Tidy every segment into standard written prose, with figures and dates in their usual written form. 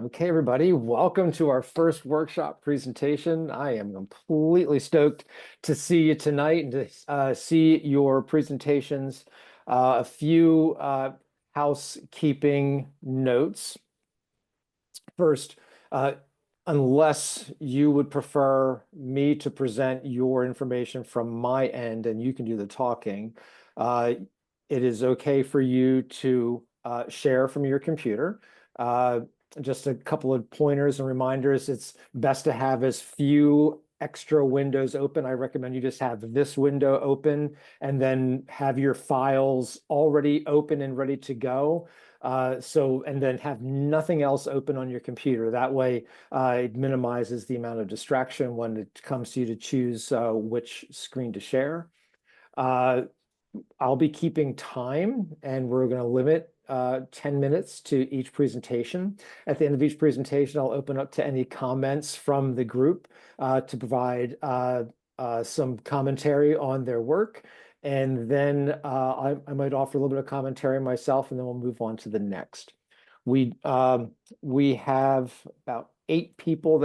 Okay, everybody, welcome to our first workshop presentation. I am completely stoked to see you tonight and to see your presentations. A few housekeeping notes. First, unless you would prefer me to present your information from my end and you can do the talking, it is okay for you to share from your computer. Just a couple of pointers and reminders. It's best to have as few extra windows open. I recommend you just have this window open and then have your files already open and ready to go. And then have nothing else open on your computer. That way, it minimizes the amount of distraction when it comes to you to choose which screen to share. I'll be keeping time, and we're going to limit 10 minutes to each presentation. At the end of each presentation, I'll open up to any comments from the group to provide some commentary on their work. And then I might offer a little bit of commentary myself, and then we'll move on to the next. We have about eight people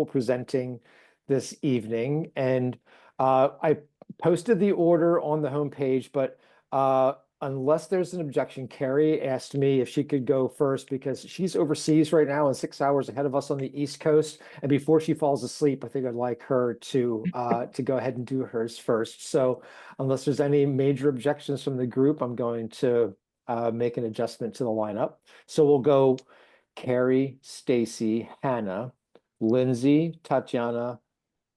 presenting this evening, and I posted the order on the homepage, but unless there's an objection, Carrie asked me if she could go first because she's overseas right now and 6 hours ahead of us on the East Coast. And before she falls asleep, I think I'd like her to go ahead and do hers first. So unless there's any major objections from the group, I'm going to make an adjustment to the lineup. So we'll go Carrie, Stacy, Hannah, Lindsay, Tatiana,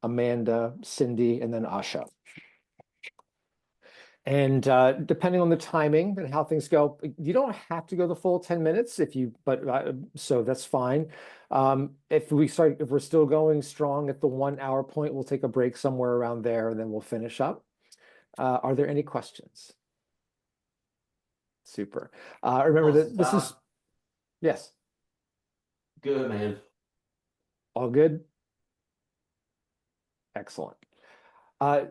Amanda, Cindy, and then Asha. And depending on the timing and how things go, you don't have to go the full 10 minutes so that's fine. If we're still going strong at the 1 hour point, we'll take a break somewhere around there and then we'll finish up. Are there any questions? Super. Remember that this is, yes. Good, man. All good? Excellent.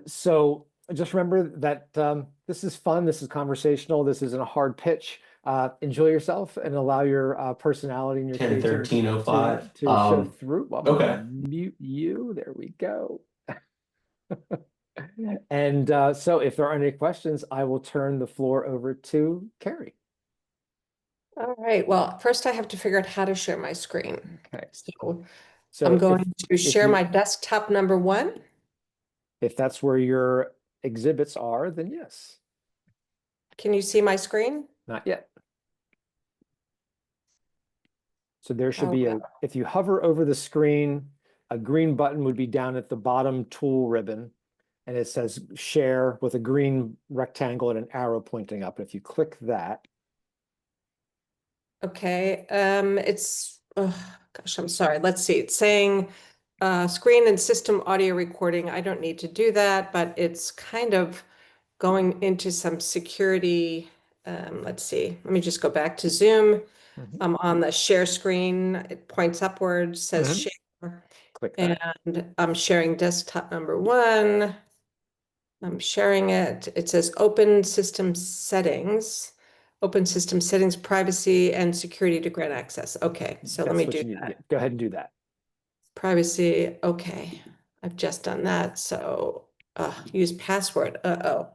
So just remember that this is fun, this is conversational, this isn't a hard pitch. Enjoy yourself and allow your personality and your 10-13-05 to show through. Well, okay. Mute you. There we go. And so if there are any questions, I will turn the floor over to Carrie. All right. Well, first I have to figure out how to share my screen. Okay. So I'm going to share my desktop number 1. If that's where your exhibits are, then yes. Can you see my screen? Not yet. So there should be if you hover over the screen, a green button would be down at the bottom tool ribbon, and it says share with a green rectangle and an arrow pointing up. If you click that. Okay. Gosh, I'm sorry. Let's see. It's saying screen and system audio recording. I don't need to do that, but it's kind of going into some security. Let's see. Let me just go back to Zoom. I'm on the share screen. It points upwards, says share. Click that. And I'm sharing desktop number 1. I'm sharing it. It says open system settings, privacy and security to grant access. Okay, so let me do that. Go ahead and do that. Privacy. Okay, I've just done that. So use password. Uh-oh.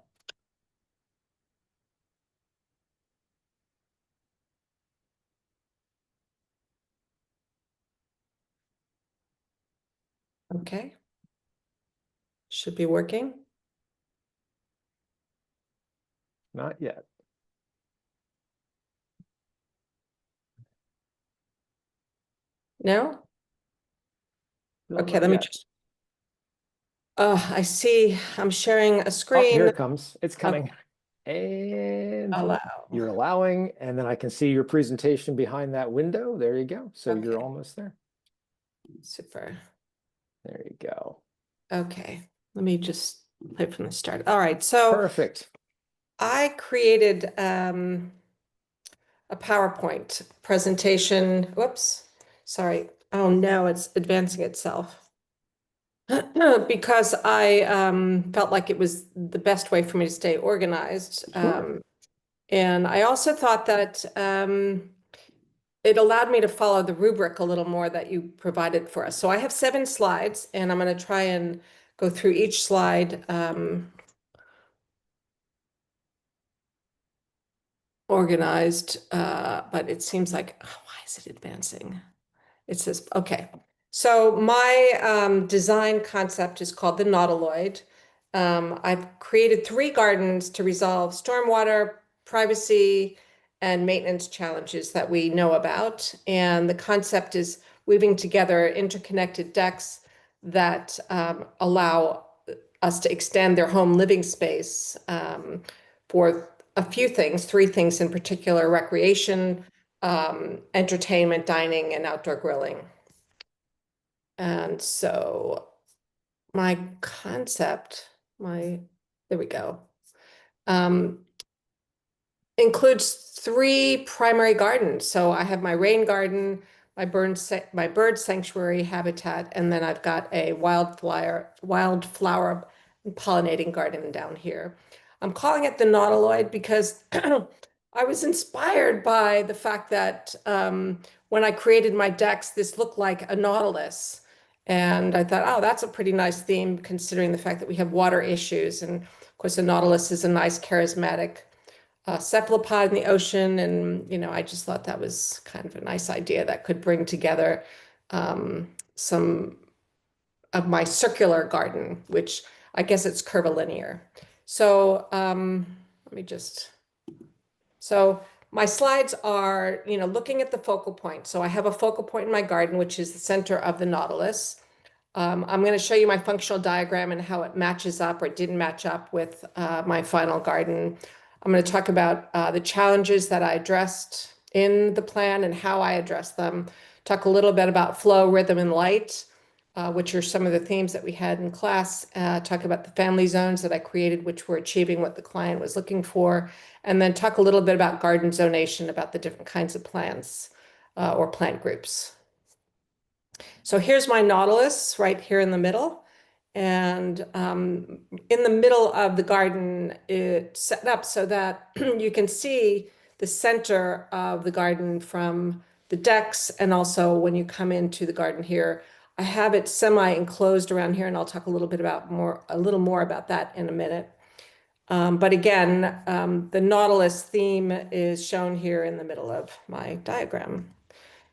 Okay. Should be working. Not yet. No? Okay, let me just. I see. I'm sharing a screen. Oh, here it comes. It's coming. And you're allowing, and then I can see your presentation behind that window. There you go. So you're almost there. Super. There you go. Okay, let me just play from the start. All right, so perfect. I created a PowerPoint presentation. Whoops, sorry. Oh no, it's advancing itself. Because I felt like it was the best way for me to stay organized. Sure. And I also thought that it allowed me to follow the rubric a little more that you provided for us. So I have 7 slides, and I'm going to try and go through each slide organized, but it seems like, oh, why is it advancing? It says, okay. So my design concept is called the Nautiloid. I've created 3 gardens to resolve stormwater, privacy, and maintenance challenges that we know about. And the concept is weaving together interconnected decks that allow us to extend their home living space for a few things, 3 things in particular: recreation, entertainment, dining, and outdoor grilling. And so my concept, there we go, includes 3 primary gardens. So I have my rain garden, my bird sanctuary habitat, and then I've got a wildflower pollinating garden down here. I'm calling it the Nautiloid because I was inspired by the fact that when I created my decks, this looked like a nautilus. And I thought, oh, that's a pretty nice theme considering the fact that we have water issues. And of course, a nautilus is a nice, charismatic cephalopod in the ocean. And, I just thought that was kind of a nice idea that could bring together some of my circular garden, which I guess it's curvilinear. So so my slides are, looking at the focal point. So I have a focal point in my garden, which is the center of the nautilus. I'm going to show you my functional diagram and how it matches up or didn't match up with my final garden. I'm going to talk about the challenges that I addressed in the plan and how I addressed them. Talk a little bit about flow, rhythm, and light, which are some of the themes that we had in class. Talk about the family zones that I created, which were achieving what the client was looking for. And then talk a little bit about garden zonation, about the different kinds of plants or plant groups. So here's my nautilus right here in the middle. And in the middle of the garden, it's set up so that you can see the center of the garden from the decks. And also when you come into the garden here, I have it semi-enclosed around here, and I'll talk a little more about that in a minute. But again, the nautilus theme is shown here in the middle of my diagram.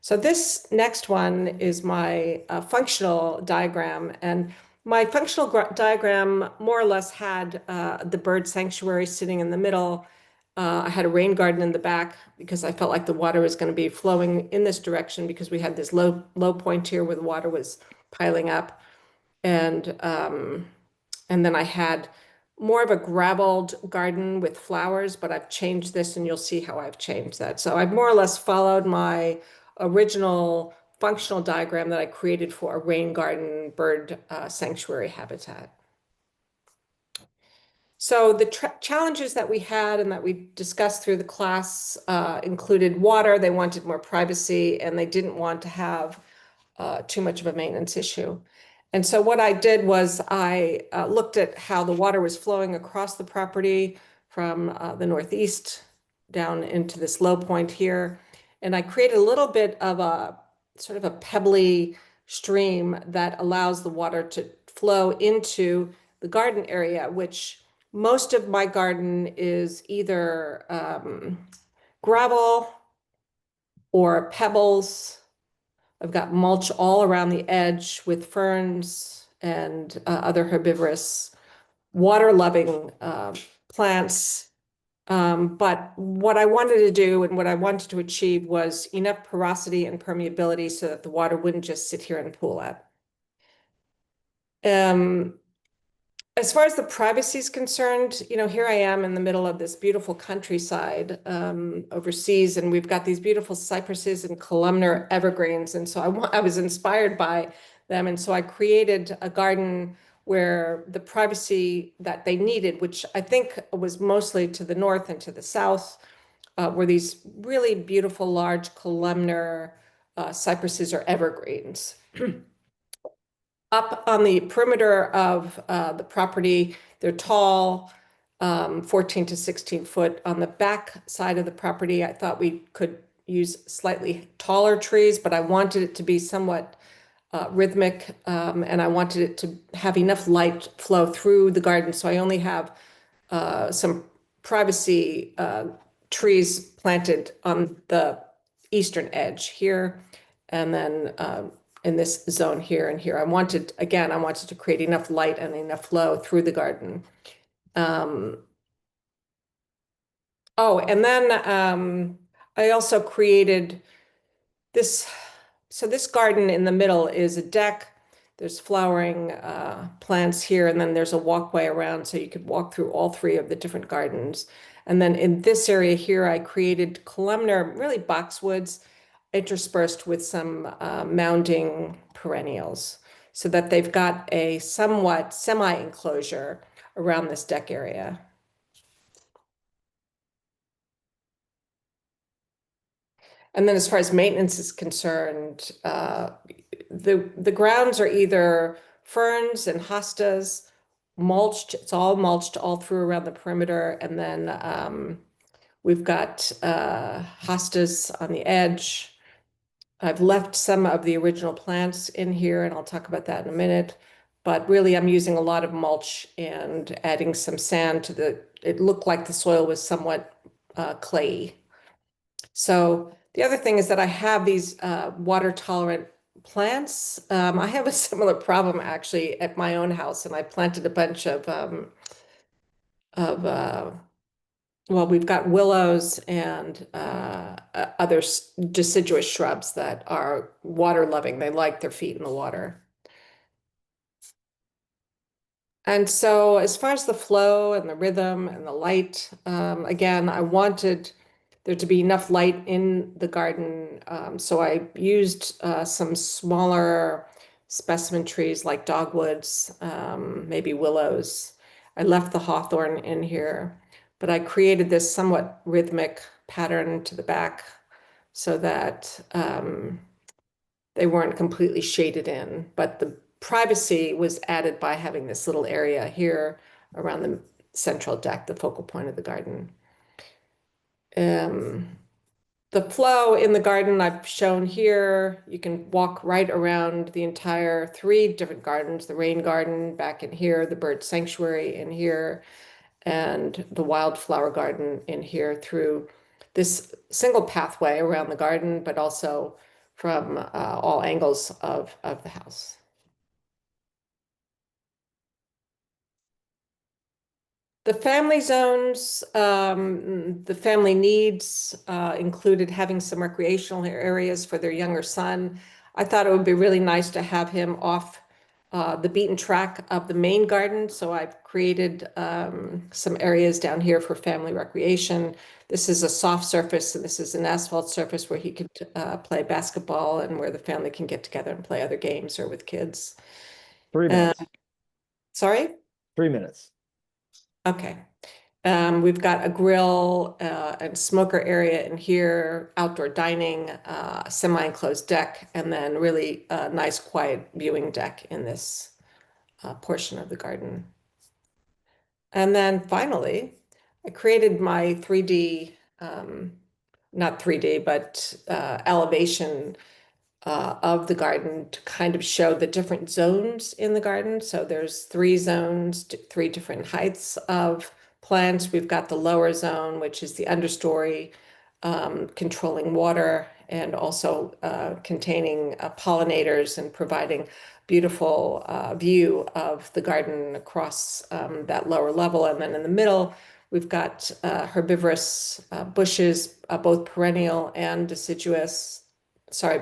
So this next one is my functional diagram, and my functional diagram more or less had the bird sanctuary sitting in the middle. I had a rain garden in the back because I felt like the water was going to be flowing in this direction because we had this low point here where the water was piling up. And then I had more of a graveled garden with flowers, but I've changed this and you'll see how I've changed that. So I've more or less followed my original functional diagram that I created for a rain garden bird sanctuary habitat. So the challenges that we had and that we discussed through the class included water. They wanted more privacy, and they didn't want to have too much of a maintenance issue. And so what I did was I looked at how the water was flowing across the property from the northeast down into this low point here. And I created a little bit of a sort of a pebbly stream that allows the water to flow into the garden area, which most of my garden is either gravel or pebbles. I've got mulch all around the edge with ferns and other herbivorous, water-loving plants. But what I wanted to do and what I wanted to achieve was enough porosity and permeability so that the water wouldn't just sit here and pool out. As far as the privacy is concerned, here I am in the middle of this beautiful countryside overseas, and we've got these beautiful cypresses and columnar evergreens. And so I was inspired by them. And so I created a garden where the privacy that they needed, which I think was mostly to the north and to the south, were these really beautiful, large columnar cypresses or evergreens. Up on the perimeter of the property, they're tall, 14 to 16 foot. On the back side of the property, I thought we could, use slightly taller trees, but I wanted it to be somewhat rhythmic, and I wanted it to have enough light flow through the garden. So I only have some privacy trees planted on the eastern edge here, and then in this zone here and here. I wanted to create enough light and enough flow through the garden. Oh, and then I also created this. So this garden in the middle is a deck. There's flowering plants here, and then there's a walkway around so you could walk through all three of the different gardens. And then in this area here, I created columnar, really boxwoods, interspersed with some mounding perennials so that they've got a somewhat semi-enclosure around this deck area. And then as far as maintenance is concerned, the grounds are either ferns and hostas, mulched. It's all mulched all through around the perimeter. And then we've got hostas on the edge. I've left some of the original plants in here, and I'll talk about that in a minute. But really, I'm using a lot of mulch and adding some sand to it looked like the soil was somewhat clayey. So the other thing is that I have these water tolerant plants. I have a similar problem actually at my own house, and I planted a bunch of well, we've got willows and other deciduous shrubs that are water loving. They like their feet in the water. And so as far as the flow and the rhythm and the light, again, I wanted there to be enough light in the garden. So I used some smaller specimen trees like dogwoods, maybe willows. I left the hawthorn in here, but I created this somewhat rhythmic pattern to the back so that they weren't completely shaded in, but the privacy was added by having this little area here around the central deck, the focal point of the garden. The flow in the garden I've shown here. You can walk right around the entire three different gardens, the rain garden back in here, the bird sanctuary in here, and the wildflower garden in here through this single pathway around the garden, but also from all angles of the house. The family zones, the family needs included having some recreational areas for their younger son. I thought it would be really nice to have him off the beaten track of the main garden. So I've created some areas down here for family recreation. This is a soft surface, and this is an asphalt surface where he could play basketball and where the family can get together and play other games or with kids. 3 minutes. Sorry? 3 minutes. Okay. We've got a grill and smoker area in here, outdoor dining, semi-enclosed deck, and then really a nice quiet viewing deck in this portion of the garden. And then finally, I created my 3D, not 3D, but elevation of the garden to kind of show the different zones in the garden. So there's 3 zones, 3 different heights of plants. We've got the lower zone, which is the understory, controlling water and also containing pollinators and providing beautiful view of the garden across that lower level. And then in the middle, we've got herbivorous bushes, both perennial and deciduous,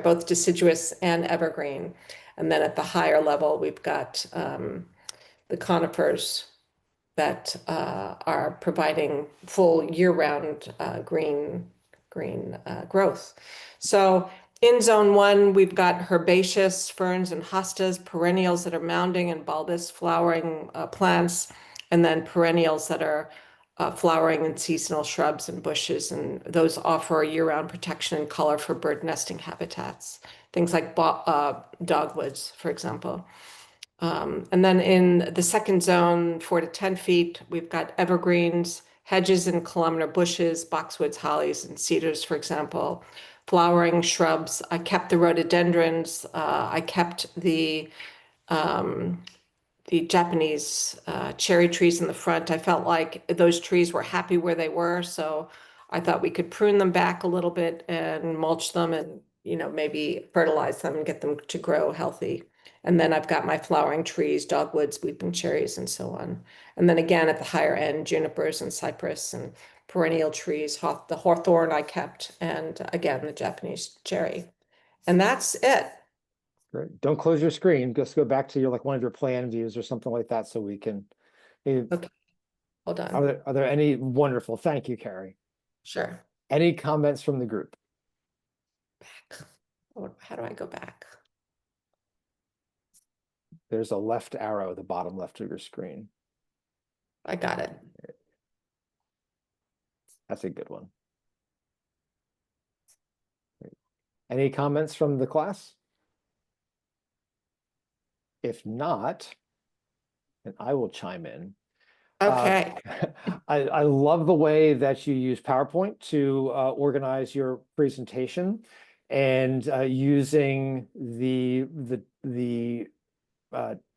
both deciduous and evergreen. And then at the higher level, we've got the conifers that are providing full year-round green growth. So in zone 1, we've got herbaceous ferns and hostas, perennials that are mounding and bulbous flowering plants, and then perennials that are flowering and seasonal shrubs and bushes, and those offer year-round protection and color for bird nesting habitats, things like dogwoods, for example. And then in the second zone, 4 to 10 feet, we've got evergreens, hedges and columnar bushes, boxwoods, hollies, and cedars, for example, flowering shrubs. I kept the rhododendrons. I kept the Japanese cherry trees in the front. I felt like those trees were happy where they were, so I thought we could prune them back a little bit and mulch them and, maybe fertilize them and get them to grow healthy. And then I've got my flowering trees, dogwoods, weeping cherries, and so on. And then again, at the higher end, junipers and cypress and perennial trees, the hawthorn I kept, and again, the Japanese cherry. And that's it. Great. Don't close your screen. Just go back to one of your plan views or something like that so we can. Okay, hold Are on. there any wonderful? Thank you, Carrie. Sure. Any comments from the group? How do I go back? There's a left arrow at the bottom left of your screen. I got it. That's a good one. Any comments from the class? If not, then I will chime in. Okay. I love the way that you use PowerPoint to organize your presentation, and using the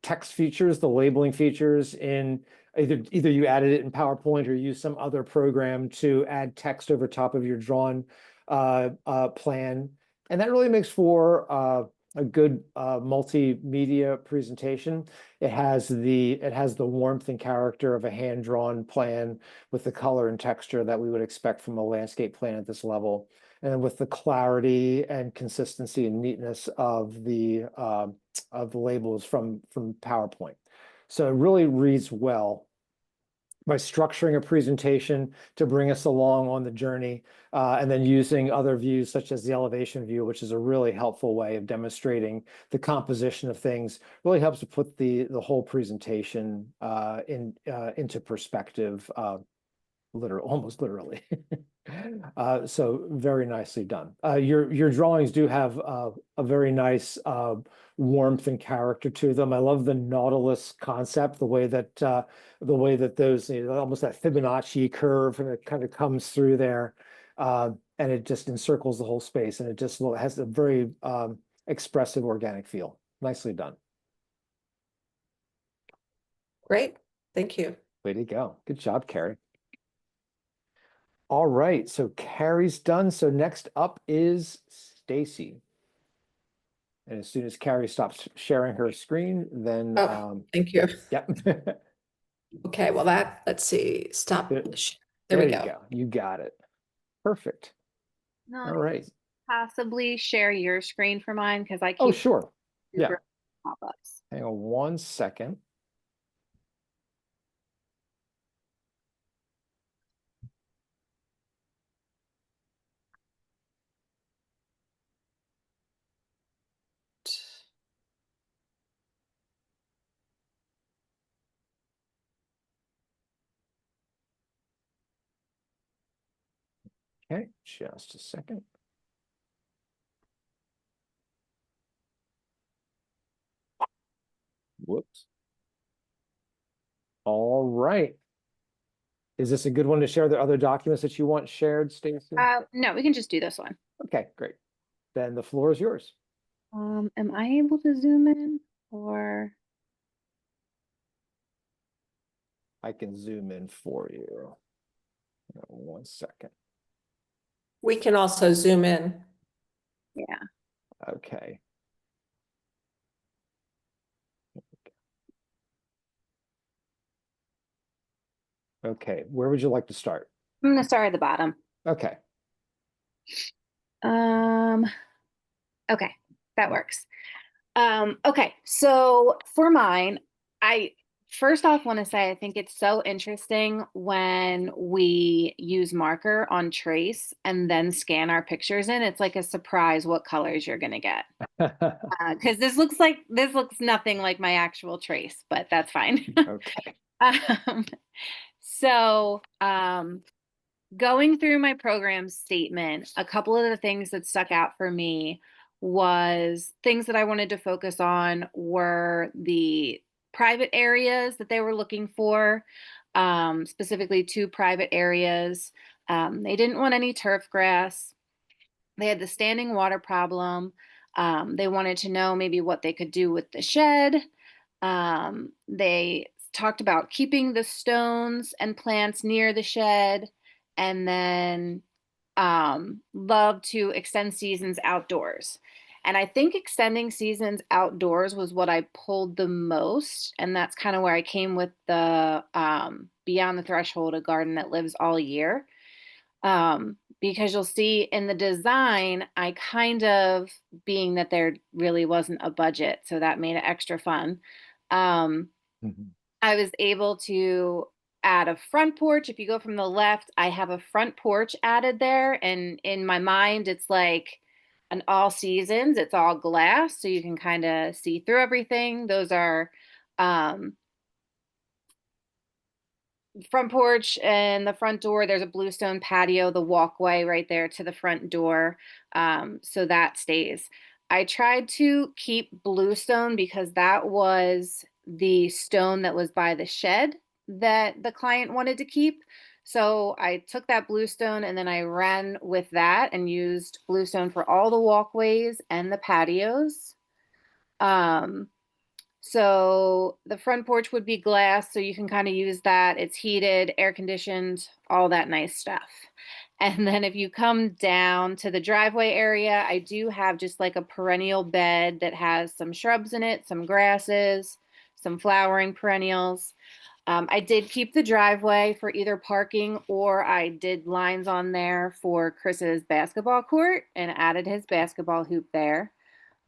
text features, the labeling features in either you added it in PowerPoint or use some other program to add text over top of your drawn plan. And that really makes for a good multimedia presentation. It has the warmth and character of a hand-drawn plan with the color and texture that we would expect from a landscape plan at this level, and with the clarity and consistency and neatness of the labels from PowerPoint. So it really reads well by structuring a presentation to bring us along on the journey, and then using other views such as the elevation view, which is a really helpful way of demonstrating the composition of things. Really helps to put the whole presentation into perspective, almost literally. So very nicely done. Your drawings do have a very nice warmth and character to them. I love the Nautilus concept, the way that those, almost that Fibonacci curve, and it kind of comes through there, and it just encircles the whole space, and it just has a very expressive organic feel. Nicely done. Great. Thank you. Way to go. Good job, Carrie. All right, so Carrie's done. So next up is Stacy. And as soon as Carrie stops sharing her screen, then Thank you. yep. Okay, well let's see. Stop. There There we you go. go. You got it. Perfect. No, All right. possibly share your screen for mine because I keep Oh, sure. Yeah. pop-ups. Hang on 1 second. Okay, just a second. Whoops. All right. Is this a good one to share the other documents that you want shared, Stacy? No, we can just do this one. Okay, great. Then the floor is yours. Am I able to zoom in or? I can zoom in for you. 1 second. We can also zoom in. Yeah. Okay. Okay, where would you like to start? I'm gonna start at the bottom. Okay. Okay, that works. Okay, so for mine, I first off want to say I think it's so interesting when we use marker on trace and then scan our pictures in. It's like a surprise what colors you're gonna get. Because this looks nothing like my actual trace, but that's fine. Okay. So going through my program statement, a couple of the things that stuck out for me was things that I wanted to focus on were the private areas that they were looking for, specifically 2 private areas. They didn't want any turf grass. They had the standing water problem. They wanted to know maybe what they could do with the shed. They talked about keeping the stones and plants near the shed, and then love to extend seasons outdoors. And I think extending seasons outdoors was what I pulled the most. And that's kind of where I came with the Beyond the Threshold, a garden that lives all year. Because you'll see in the design, I kind of, being that there really wasn't a budget, so that made it extra fun. Um, Mhm. I was able to add a front porch. If you go from the left, I have a front porch added there. And in my mind, it's like an all seasons, it's all glass. So you can kind of see through everything. Those are um, front porch and the front door. There's a bluestone patio, the walkway right there to the front door. So that stays. I tried to keep bluestone because that was the stone that was by the shed that the client wanted to keep. So I took that bluestone and then I ran with that and used bluestone for all the walkways and the patios. Um, so the front porch would be glass, so you can kind of use that. It's heated, air conditioned, all that nice stuff. And then if you come down to the driveway area, I do have just like a perennial bed that has some shrubs in it, some grasses, some flowering perennials. I did keep the driveway for either parking, or I did lines on there for Chris's basketball court and added his basketball hoop there.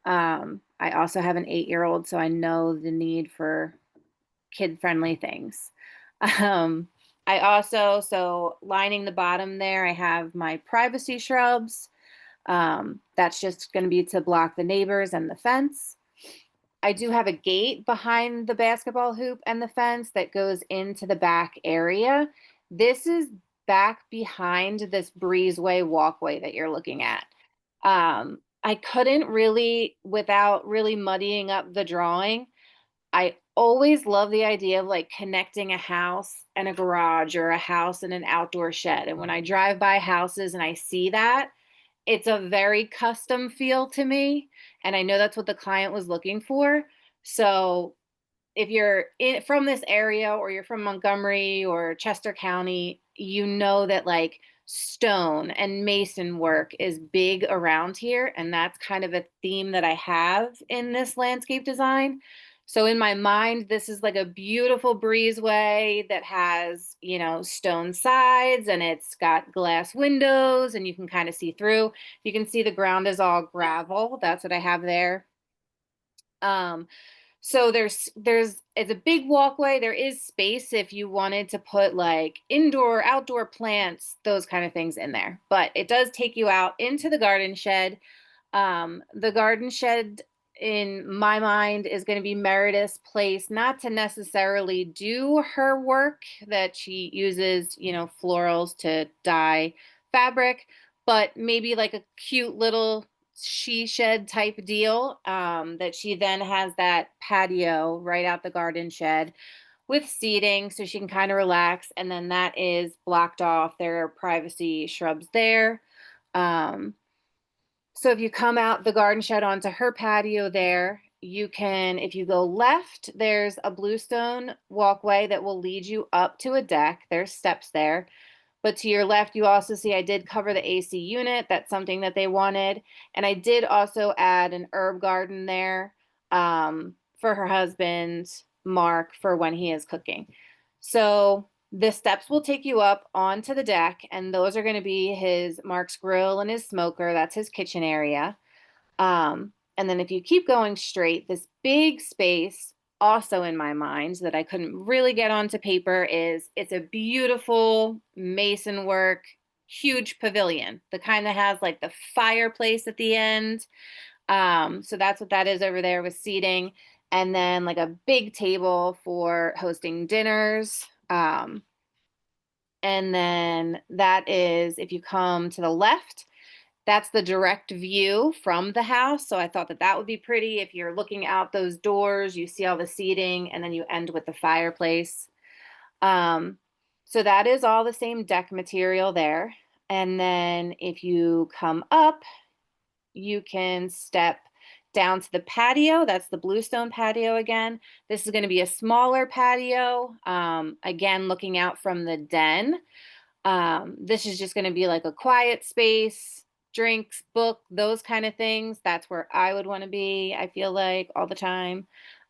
I also have an 8-year-old, so I know the need for kid-friendly things. Um, I also, so lining the bottom there, I have my privacy shrubs. That's just going to be to block the neighbors and the fence. I do have a gate behind the basketball hoop and the fence that goes into the back area. This is back behind this breezeway walkway that you're looking at. I couldn't really, without really muddying up the drawing, I always love the idea of like connecting a house and a garage or a house and an outdoor shed. And when I drive by houses and I see that, it's a very custom feel to me. And I know that's what the client was looking for. So if you're from this area or you're from Montgomery or Chester County, you know that like stone and mason work is big around here. And that's kind of a theme that I have in this landscape design. So in my mind, this is like a beautiful breezeway that has, you know, stone sides and it's got glass windows and you can kind of see through. You can see the ground is all gravel. That's what I have there. So it's a big walkway. There is space if you wanted to put like indoor, outdoor plants, those kind of things in there. But it does take you out into the garden shed. The garden shed, in my mind, is going to be Meredith's place, not to necessarily do her work that she uses, you know, florals to dye fabric, but maybe like a cute little she shed type deal, that she then has that patio right out the garden shed with seating so she can kind of relax. And then that is blocked off. There are privacy shrubs there. Um, so if you come out the garden shed onto her patio there, you can, if you go left, there's a bluestone walkway that will lead you up to a deck. There's steps there. But to your left, you also see I did cover the AC unit. That's something that they wanted. And I did also add an herb garden there, for her husband, Mark, for when he is cooking. So the steps will take you up onto the deck, and those are going to be his Mark's grill and his smoker. That's his kitchen area. And then if you keep going straight, this big space, also in my mind, that I couldn't really get onto paper, is it's a beautiful mason work, huge pavilion, the kind that has like the fireplace at the end. So that's what that is over there with seating. And then like a big table for hosting dinners. And then that is, if you come to the left, that's the direct view from the house. So I thought that that would be pretty. If you're looking out those doors, you see all the seating and then you end with the fireplace. So that is all the same deck material there. And then if you come up, you can step down to the patio. That's the bluestone patio again. This is going to be a smaller patio. Again, looking out from the den. This is just going to be like a quiet space, drinks, book, those kind of things. That's where I would want to be, I feel like, all the time.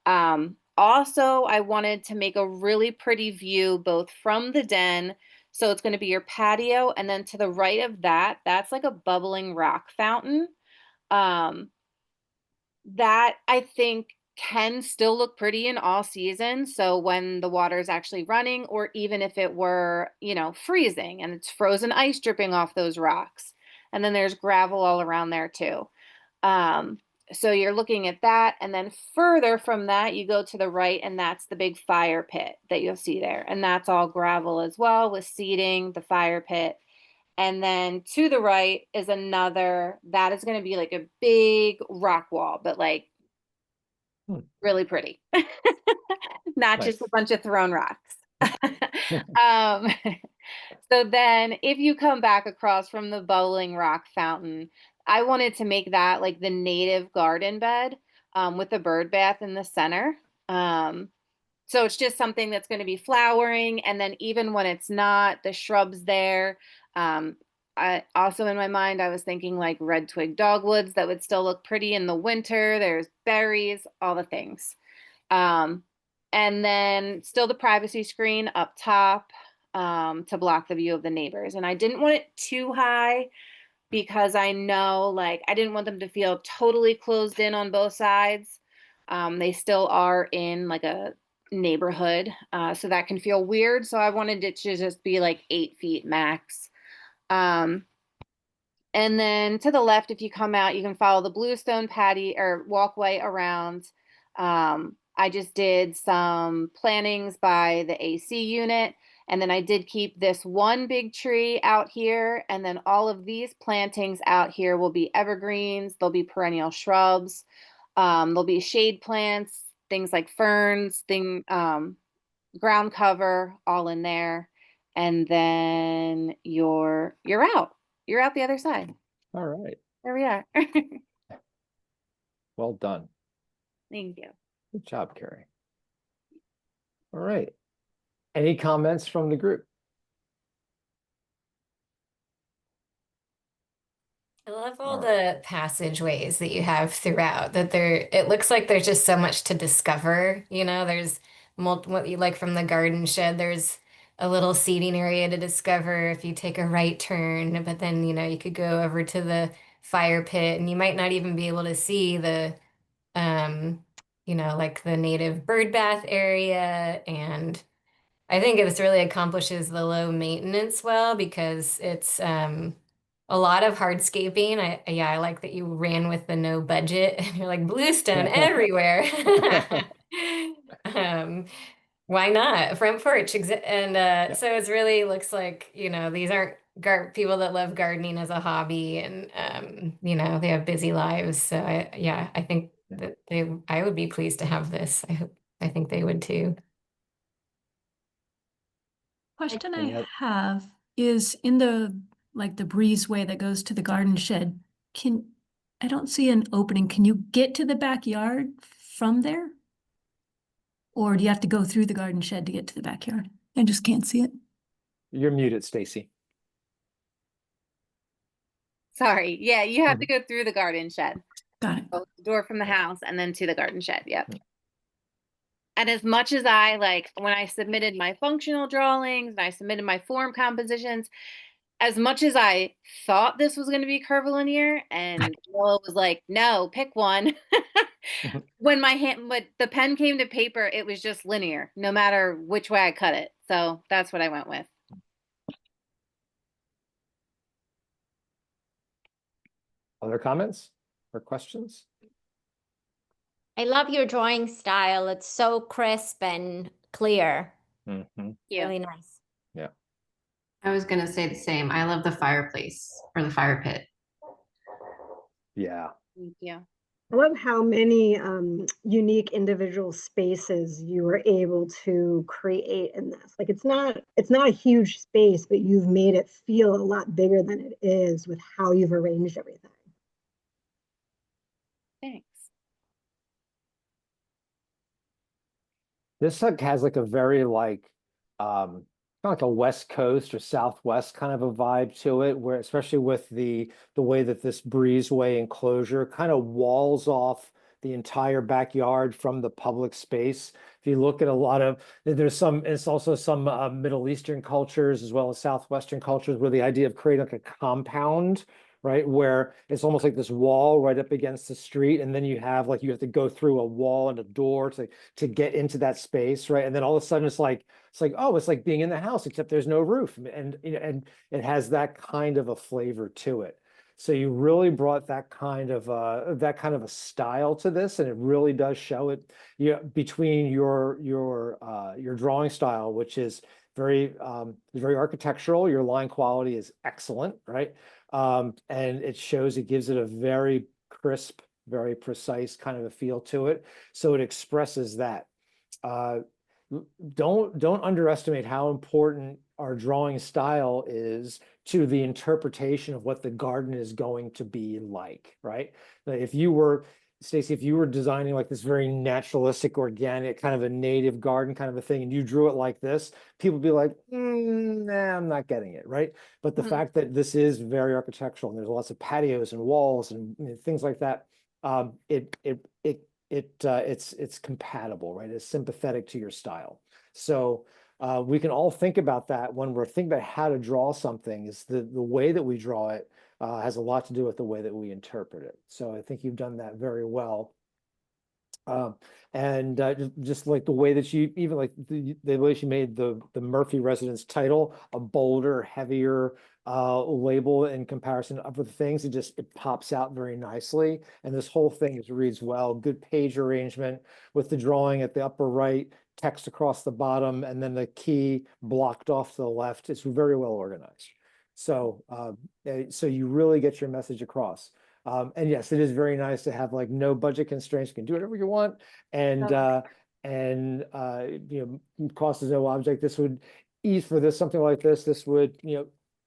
Also, I wanted to make a really pretty view both from the den. So it's going to be your patio. And then to the right of that, that's like a bubbling rock fountain. That I think can still look pretty in all seasons. So when the water is actually running, or even if it were, you know, freezing and it's frozen ice dripping off those rocks. And then there's gravel all around there too. So you're looking at that. And then further from that, you go to the right, and that's the big fire pit that you'll see there. And that's all gravel as well, with seating, the fire pit. And then to the right is another, that is going to be like a big rock wall, but like really pretty. Not just a Nice. bunch of thrown rocks. um, so then if you come back across from the bubbling rock fountain, I wanted to make that like the native garden bed, with a bird bath in the center. So it's just something that's going to be flowering. And then even when it's not, the shrubs there. I also, in my mind, I was thinking like red twig dogwoods that would still look pretty in the winter. There's berries, all the things. And then still the privacy screen up top, to block the view of the neighbors. And I didn't want it too high because I know, like, I didn't want them to feel totally closed in on both sides. They still are in like a neighborhood, so that can feel weird. So I wanted it to just be like 8 feet max. And then to the left, if you come out, you can follow the bluestone patio or walkway around. I just did some plantings by the AC unit. And then I did keep this one big tree out here. And then all of these plantings out here will be evergreens. They'll be perennial shrubs. There'll be shade plants, things like ferns, ground cover, all in there. And then you're out. You're out the other side. All right. There we are. Well done. Thank you. Good job, Carrie. All right. Any comments from the group? I love all All the passageways that you have throughout, that it looks like there's just so much to discover. You know, there's what you like from the garden shed, there's a little seating area to discover if you take a right turn, but then, you know, you could go over to the fire pit and you might not even be able to see the, um, you know, like the native bird bath area. And I think this really accomplishes the low maintenance well, because it's a lot of hardscaping. I like that you ran with the no budget. You're like bluestone everywhere. um, why not? Front porch. And so it's really looks like, you know, these aren't people that love gardening as a hobby, and you know, they have busy lives. So I think that I would be pleased to have this. I think they would too. Question Any I oth- have is in the the breezeway that goes to the garden shed. I don't see an opening. Can you get to the backyard from there? Or do you have to go through the garden shed to get to the backyard? I just can't see it. You're muted, Stacy. Sorry. Yeah, you have to go through the garden shed. Got it. So the door from the house and then to the garden shed. Yep. And as much as I when I submitted my functional drawings and I submitted my form compositions, as much as I thought this was going to be curvilinear, and Noah was like, no, pick one. When the pen came to paper, it was just linear, no matter which way I cut it. So that's what I went with. Other comments or questions? I love your drawing style. It's so crisp and clear. Mm-hmm. Really nice. Yeah. I was gonna say the same. I love the fireplace or the fire pit. Yeah. Thank you. I love how many unique individual spaces you were able to create in this. Like it's not a huge space, but you've made it feel a lot bigger than it is with how you've arranged everything. Thanks. This like has like a very like kind of like a West Coast or Southwest kind of a vibe to it, where especially with the way that this breezeway enclosure kind of walls off the entire backyard from the public space. If you look at a lot of it's also some Middle Eastern cultures as well as Southwestern cultures where the idea of creating like a compound, right, where it's almost like this wall right up against the street, and then you have to go through a wall and a door to get into that space, right? And then all of a sudden it's like oh, it's like being in the house except there's no roof, and and it has that kind of a flavor to it. So you really brought that kind of a style to this, and it really does show it. Between your drawing style, which is very architectural. Your line quality is excellent, right? And it shows, it gives it a very crisp, very precise kind of a feel to it. So it expresses that. Don't underestimate how important our drawing style is to the interpretation of what the garden is going to be like, right? If you were, Stacy, if you were designing like this very naturalistic, organic, kind of a native garden kind of a thing, and you drew it like this, people would be like, nah, I'm not getting it, right? But the fact that this is very architectural and there's lots of patios and walls and things like that, it's compatible, right? It's sympathetic to your style. So we can all think about that when we're thinking about how to draw something. Is the way that we draw it has a lot to do with the way that we interpret it. So I think you've done that very well. And just like the way that you even like the way she made the Murphy residence title a bolder, heavier label in comparison to other things, it pops out very nicely. And this whole thing reads well. Good page arrangement with the drawing at the upper right, text across the bottom, and then the key blocked off to the left. It's very well organized. So so you really get your message across. And yes, it is very nice to have like no budget constraints. You can do whatever you want, and cost is no object. This would for something like this. This would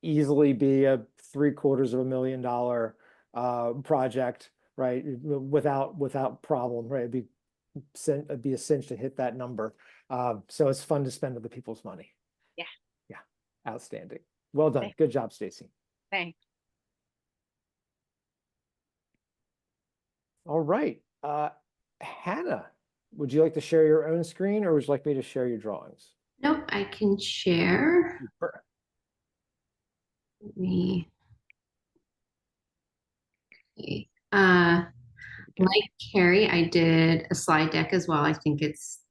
easily be a $750,000 project, right? Without problem, right? It'd be a cinch to hit that number. So it's fun to spend other people's money. Yeah. Yeah. Outstanding. Well done. Good job, Stacy. Thanks. All right. Hannah, would you like to share your own screen or would you like me to share your drawings? Nope, I can share. Super. Let me. Like Carrie, I did a slide deck as well. I think it's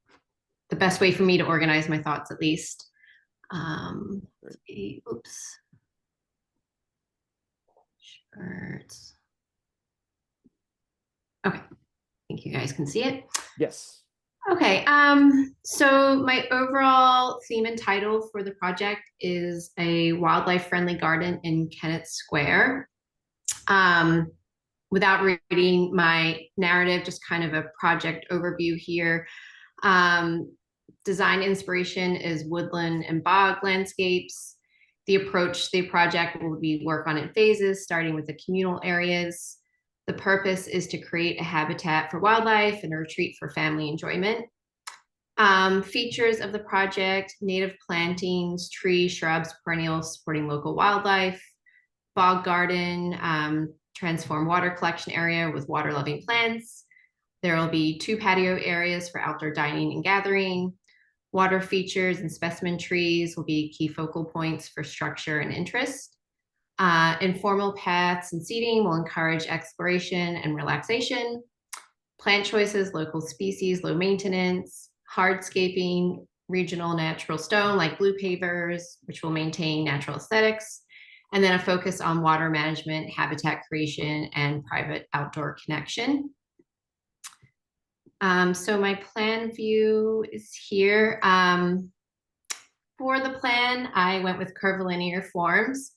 the best way for me to organize my thoughts, at least. Oops. Shirts. Okay, I think you guys can see it. Yes. Okay, so my overall theme and title for the project is a wildlife-friendly garden in Kennett Square. Without reading my narrative, just kind of a project overview here. Design inspiration is woodland and bog landscapes. The approach to the project will be work on in phases, starting with the communal areas. The purpose is to create a habitat for wildlife and a retreat for family enjoyment. Features of the project: native plantings, trees, shrubs, perennials supporting local wildlife, bog garden, transform water collection area with water-loving plants. There will be 2 patio areas for outdoor dining and gathering. Water features and specimen trees will be key focal points for structure and interest. Informal paths and seating will encourage exploration and relaxation. Plant choices: local species, low maintenance. Hardscaping: regional natural stone like blue pavers, which will maintain natural aesthetics. And then a focus on water management, habitat creation, and private outdoor connection. So my plan view is here. For the plan, I went with curvilinear forms.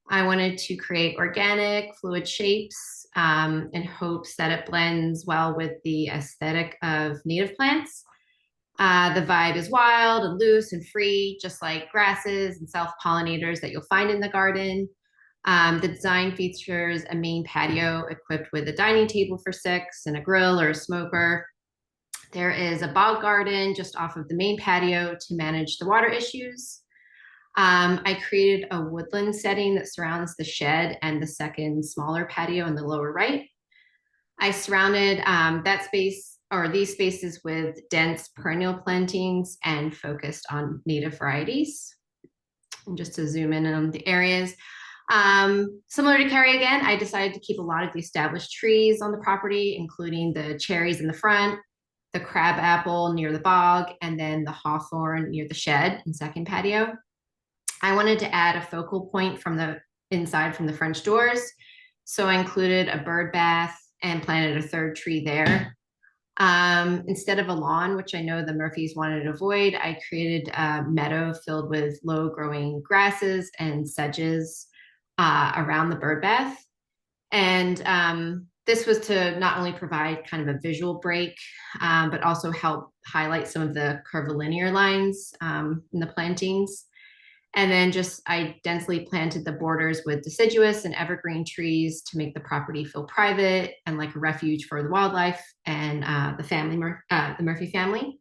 I wanted to create organic fluid shapes in hopes that it blends well with the aesthetic of native plants. The vibe is wild and loose and free, just like grasses and self-pollinators that you'll find in the garden. The design features a main patio equipped with a dining table for 6 and a grill or a smoker. There is a bog garden just off of the main patio to manage the water issues. I created a woodland setting that surrounds the shed and the second smaller patio in the lower right. I surrounded that space or these spaces with dense perennial plantings and focused on native varieties. And just to zoom in on the areas, similar to Carrie again, I decided to keep a lot of the established trees on the property, including the cherries in the front, the crabapple near the bog, and then the hawthorn near the shed and second patio. I wanted to add a focal point from the inside from the French doors. So I included a bird bath and planted a third tree there. Instead of a lawn, which I know the Murphys wanted to avoid, I created a meadow filled with low growing grasses and sedges around the bird bath. And this was to not only provide kind of a visual break, but also help highlight some of the curvilinear lines in the plantings. And then I densely planted the borders with deciduous and evergreen trees to make the property feel private and like a refuge for the wildlife and the Murphy family.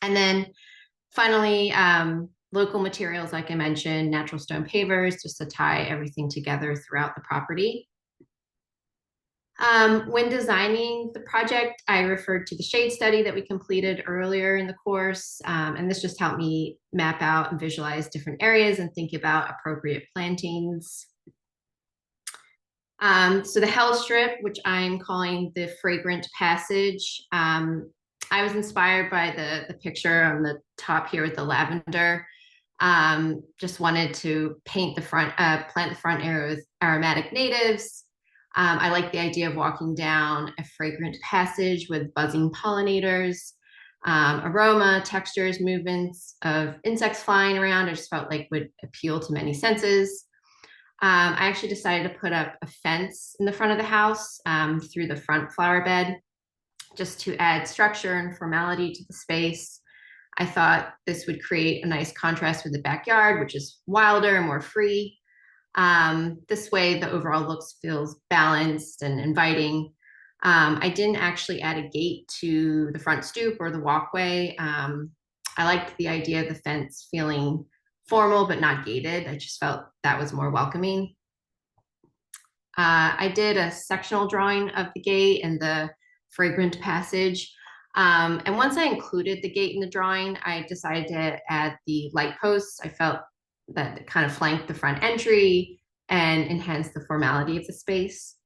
And then finally, local materials, like I mentioned, natural stone pavers, just to tie everything together throughout the property. When designing the project, I referred to the shade study that we completed earlier in the course, and this just helped me map out and visualize different areas and think about appropriate plantings. So the hell strip, which I'm calling the fragrant passage, I was inspired by the picture on the top here with the lavender. Just wanted to plant the front area with aromatic natives. I like the idea of walking down a fragrant passage with buzzing pollinators, aroma, textures, movements of insects flying around. I just felt like would appeal to many senses. I actually decided to put up a fence in the front of the house through the front flower bed, just to add structure and formality to the space. I thought this would create a nice contrast with the backyard, which is wilder and more free. This way, the overall look feels balanced and inviting. I didn't actually add a gate to the front stoop or the walkway. I liked the idea of the fence feeling formal but not gated. I just felt that was more welcoming. I did a sectional drawing of the gate and the fragrant passage. And once I included the gate in the drawing, I decided to add the light posts. I felt that kind of flanked the front entry and enhanced the formality of the space.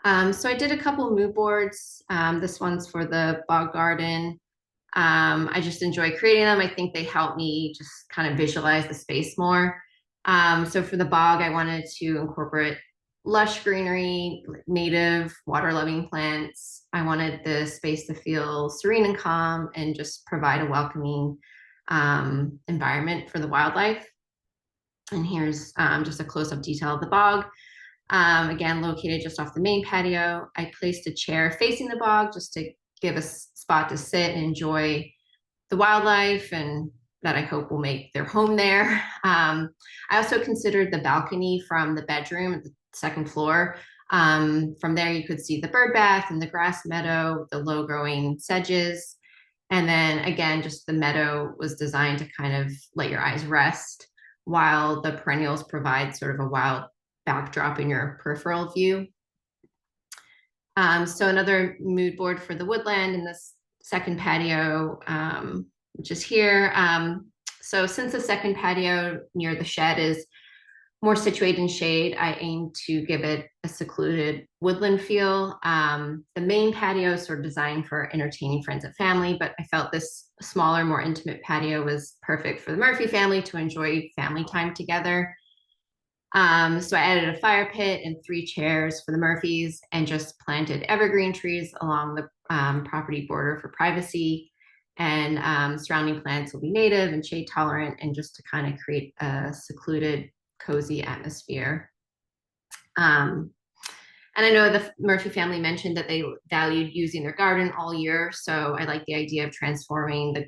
So I did a couple of mood boards. This one's for the bog garden. I just enjoy creating them. I think they help me just kind of visualize the space more. So for the bog, I wanted to incorporate lush greenery, native water-loving plants. I wanted the space to feel serene and calm and just provide a welcoming environment for the wildlife. And here's just a close-up detail of the bog. Again, located just off the main patio. I placed a chair facing the bog just to give a spot to sit and enjoy the wildlife, and that I hope will make their home there. I also considered the balcony from the bedroom at the second floor. From there, you could see the bird bath and the grass meadow, the low-growing sedges. And then again, just the meadow was designed to kind of let your eyes rest, while the perennials provide sort of a wild backdrop in your peripheral view. So another mood board for the woodland in this second patio, which is here. So since the second patio near the shed is more situated in shade, I aim to give it a secluded woodland feel. The main patio is sort of designed for entertaining friends and family, but I felt this smaller, more intimate patio was perfect for the Murphy family to enjoy family time together. So I added a fire pit and 3 chairs for the Murphys and just planted evergreen trees along the property border for privacy. And surrounding plants will be native and shade tolerant, and just to kind of create a secluded cozy atmosphere. And I know the Murphy family mentioned that they valued using their garden all year. So I like the idea of transforming the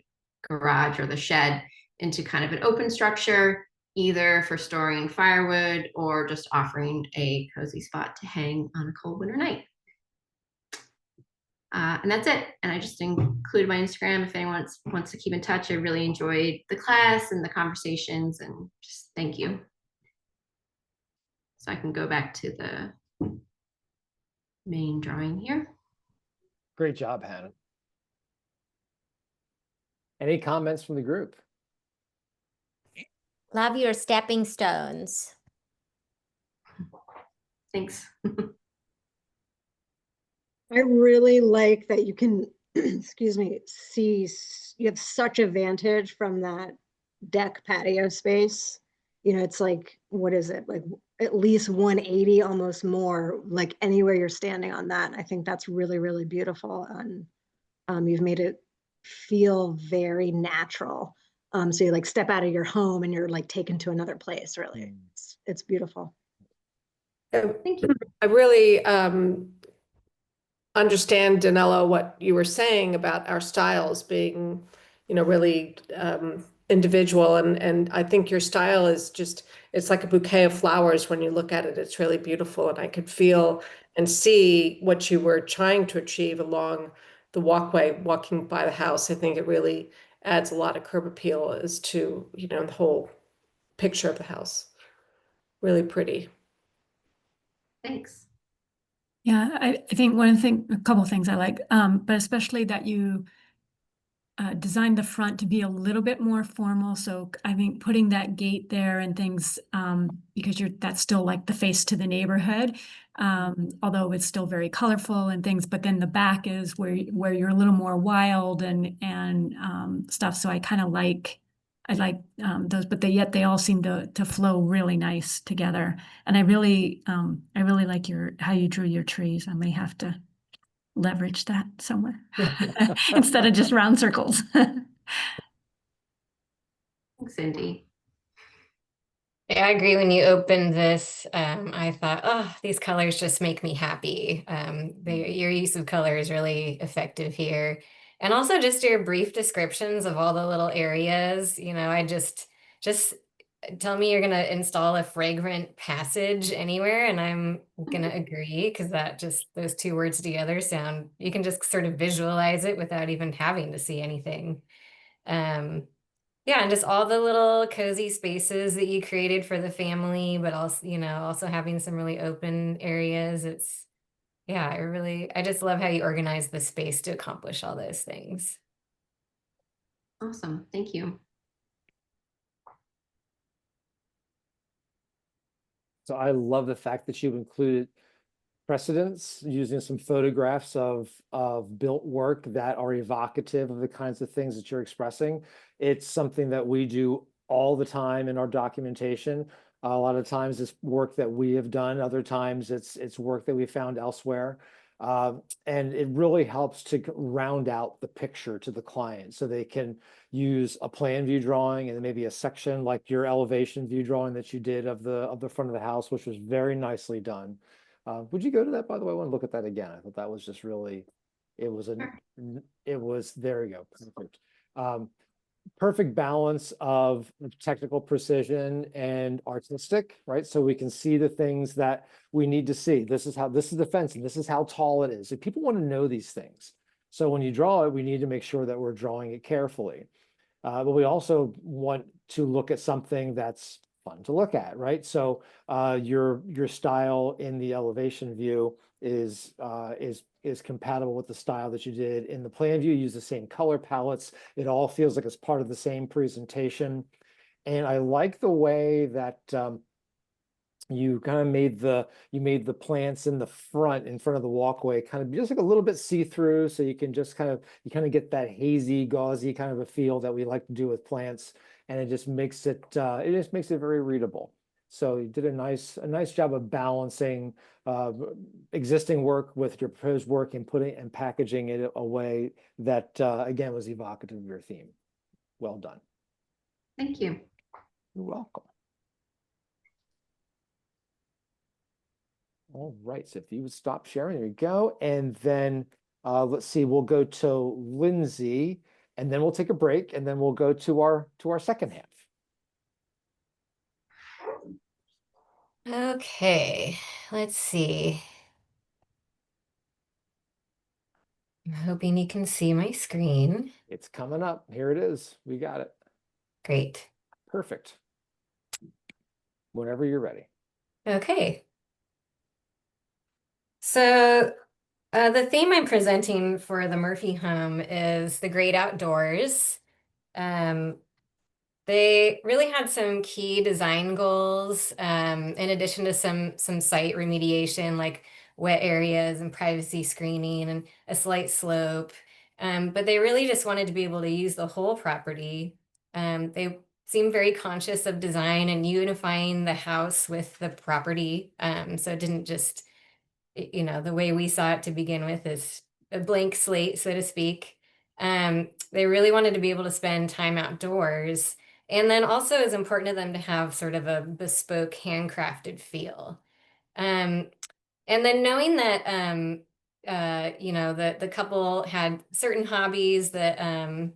garage or the shed into kind of an open structure, either for storing firewood or just offering a cozy spot to hang on a cold winter night. And that's it. And I just included my Instagram if anyone wants to keep in touch. I really enjoyed the class and the conversations, and just thank you. So I can go back to the main drawing here. Great job, Hannah. Any comments from the group? Love your stepping stones. Thanks. I really like that you can, excuse me, see, you have such a vantage from that deck patio space. You know, it's like, what is it? Like at least 180, almost more, like anywhere you're standing on that. I think that's really, really beautiful. And you've made it feel very natural. So you like step out of your home and you're like taken to another place, really. It's beautiful. Thank you. I really understand, Danilo, what you were saying about our styles being, really individual. And I think your style is just, it's like a bouquet of flowers when you look at it. It's really beautiful. And I could feel and see what you were trying to achieve along the walkway, walking by the house. I think it really adds a lot of curb appeal as to, the whole picture of the house. Really pretty. Thanks. Yeah, I think a couple of things I like, but especially that you designed the front to be a little bit more formal. So I think putting that gate there and things, because that's still like the face to the neighborhood, although it's still very colorful and things. But then the back is where you're a little more wild and stuff. So I like those, but yet they all seem to flow really nice together. And I really like how you drew your trees. I may have to leverage that somewhere instead of just round circles. Thanks, Cindy. Yeah, I agree. When you opened this, I thought, oh, these colors just make me happy. Your use of color is really effective here. And also just your brief descriptions of all the little areas. I just tell me you're going to install a fragrant passage anywhere, and I'm going to agree, because those two words together you can just sort of visualize it without even having to see anything. Yeah, and just all the little cozy spaces that you created for the family, but also having some really open areas. I just love how you organize the space to accomplish all those things. Awesome. Thank you. So I love the fact that you included precedents using some photographs of built work that are evocative of the kinds of things that you're expressing. It's something that we do all the time in our documentation. A lot of times it's work that we have done. Other times it's work that we found elsewhere. And it really helps to round out the picture to the client so they can use a plan view drawing and then maybe a section like your elevation view drawing that you did of the front of the house, which was very nicely done. Would you go to that, by the way? I want to look at that again. I thought that was just really, there you go. Perfect. Perfect balance of technical precision and artistic, right? So we can see the things that we need to see. This is the fencing. This is how tall it is. If people want to know these things. So when you draw it, we need to make sure that we're drawing it carefully. But we also want to look at something that's fun to look at, right? So your style in the elevation view is compatible with the style that you did in the plan view. You use the same color palettes. It all feels like it's part of the same presentation. And I like the way that you kind of made the plants in front of the walkway kind of just like a little bit see-through, so you can just kind of get that hazy, gauzy kind of a feel that we like to do with plants, and it just makes it very readable. So you did a nice job of balancing existing work with your proposed work and packaging it a way that again was evocative of your theme. Well done. Thank you. You're welcome. All right, so if you would stop sharing, there you go. And then let's see, we'll go to Lindsay, and then we'll take a break, and then we'll go to our second half. Okay, let's see. I'm hoping you can see my screen. It's coming up. Here it is. We got it. Great. Perfect. Whenever you're ready. Okay. So the theme I'm presenting for the Murphy home is the great outdoors. They really had some key design goals, in addition to some site remediation, like wet areas and privacy screening and a slight slope. But they really just wanted to be able to use the whole property. They seemed very conscious of design and unifying the house with the property. So it didn't just, the way we saw it to begin with is a blank slate, so to speak. They really wanted to be able to spend time outdoors. And then also it's important to them to have sort of a bespoke handcrafted feel. Um, and then knowing that, the couple had certain hobbies that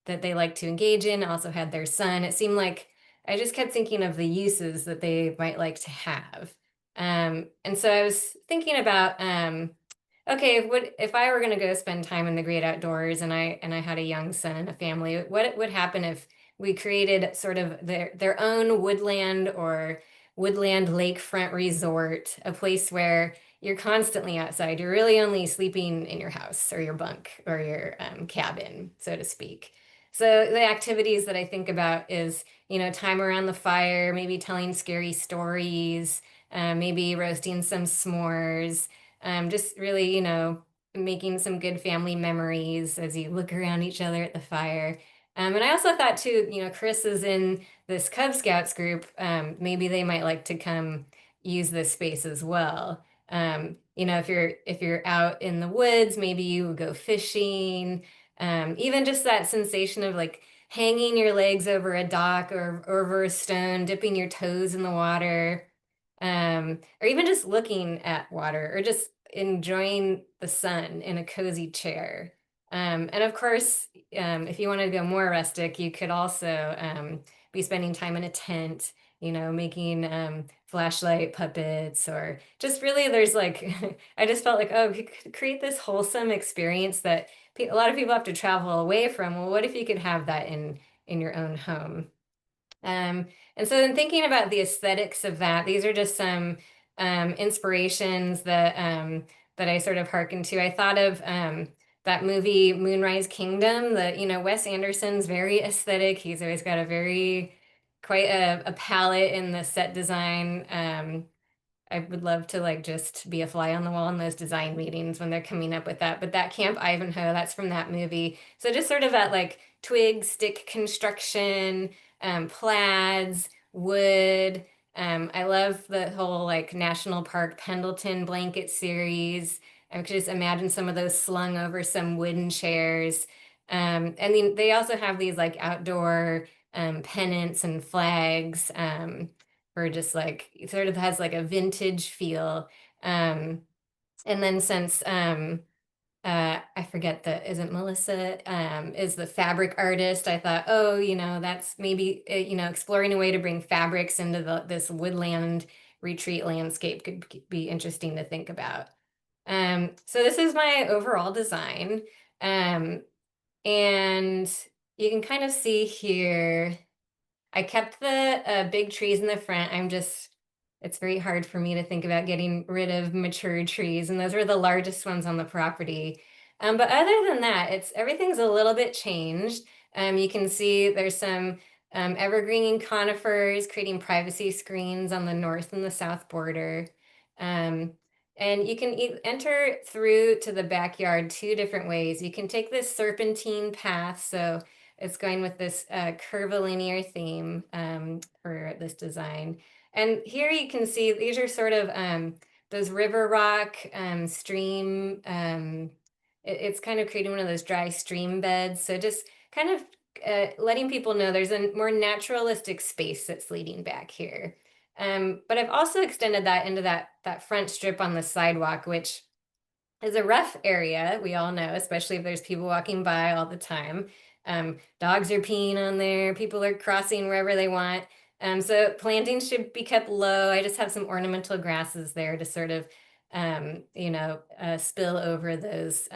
they like to engage in, also had their son, it seemed like I just kept thinking of the uses that they might like to have. And so I was thinking about, okay, if I were going to go spend time in the great outdoors and I had a young son and a family, what would happen if we created sort of their own woodland or woodland lakefront resort, a place where you're constantly outside. You're really only sleeping in your house or your bunk or your cabin, so to speak. So the activities that I think about is, time around the fire, maybe telling scary stories, maybe roasting some s'mores, just really, making some good family memories as you look around each other at the fire. And I also thought too, Chris is in this Cub Scouts group. Maybe they might like to come use this space as well. If you're out in the woods, maybe you go fishing. Even just that sensation of like hanging your legs over a dock or over a stone, dipping your toes in the water, or even just looking at water or just enjoying the sun in a cozy chair. And of course, if you wanted to go more rustic, you could also be spending time in a tent, making flashlight puppets, or just really there's like, I just felt like, oh, we could create this wholesome experience that a lot of people have to travel away from. Well, what if you could have that in your own home? And so in thinking about the aesthetics of that, these are just some inspirations that I sort of hearken to. I thought of that movie Moonrise Kingdom, that, Wes Anderson's very aesthetic. He's always got quite a palette in the set design. I would love to like just be a fly on the wall in those design meetings when they're coming up with that. But that Camp Ivanhoe, that's from that movie. So just sort of that like twig stick construction, plaids, wood. I love the whole like National Park Pendleton blanket series. I could just imagine some of those slung over some wooden chairs. And then they also have these like outdoor pennants and flags. Or just like it sort of has like a vintage feel. And then since I forget isn't Melissa is the fabric artist, I thought, oh, that's maybe exploring a way to bring fabrics into this woodland retreat landscape could be interesting to think about. So this is my overall design. And you can kind of see here, I kept the big trees in the front. It's very hard for me to think about getting rid of mature trees, and those were the largest ones on the property. But other than that, everything's a little bit changed. You can see there's some evergreen and conifers creating privacy screens on the north and the south border. And you can enter through to the backyard two different ways. You can take this serpentine path, so it's going with this curvilinear theme for this design. And here you can see these are sort of those river rock stream. It's kind of creating one of those dry stream beds. So just kind of letting people know there's a more naturalistic space that's leading back here. But I've also extended that into that front strip on the sidewalk, which is a rough area, we all know, especially if there's people walking by all the time. Dogs are peeing on there, people are crossing wherever they want. So planting should be kept low. I just have some ornamental grasses there to sort of, spill over those,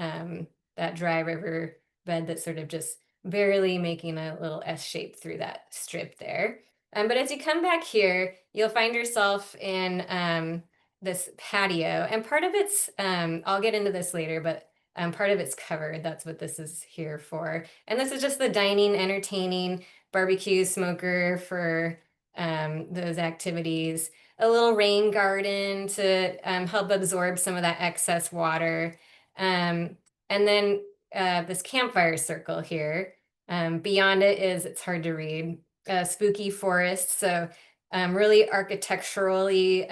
that dry river bed that's sort of just barely making a little S shape through that strip there. But as you come back here, you'll find yourself in this patio, and part of it's, I'll get into this later, but part of it's covered. That's what this is here for. And this is just the dining, entertaining, barbecue, smoker for those activities. A little rain garden to help absorb some of that excess water. And then this campfire circle here. Beyond it is, it's hard to read, spooky forest. So really architecturally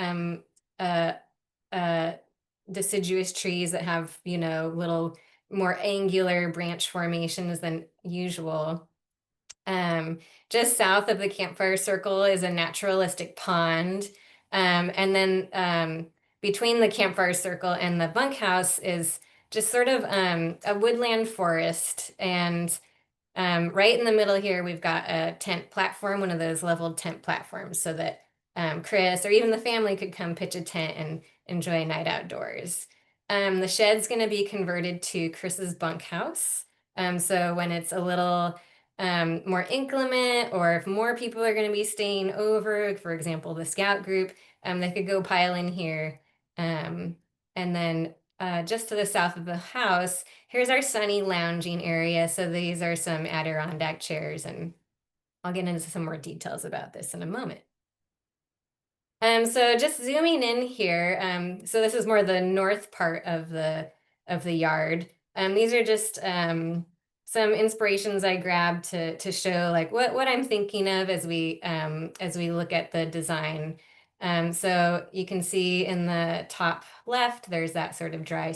deciduous trees that have, little more angular branch formations than usual. Just south of the campfire circle is a naturalistic pond. And then between the campfire circle and the bunkhouse is just sort of a woodland forest. And right in the middle here, we've got a tent platform, one of those leveled tent platforms, so that Chris or even the family could come pitch a tent and enjoy a night outdoors. The shed's going to be converted to Chris's bunkhouse. So when it's a little more inclement, or if more people are going to be staying over, for example, the scout group, they could go pile in here. And then just to the south of the house, here's our sunny lounging area. So these are some Adirondack chairs, and I'll get into some more details about this in a moment. So just zooming in here, so this is more the north part of the yard. These are just some inspirations I grabbed to show like what I'm thinking of as we look at the design. So you can see in the top left, there's that sort of dry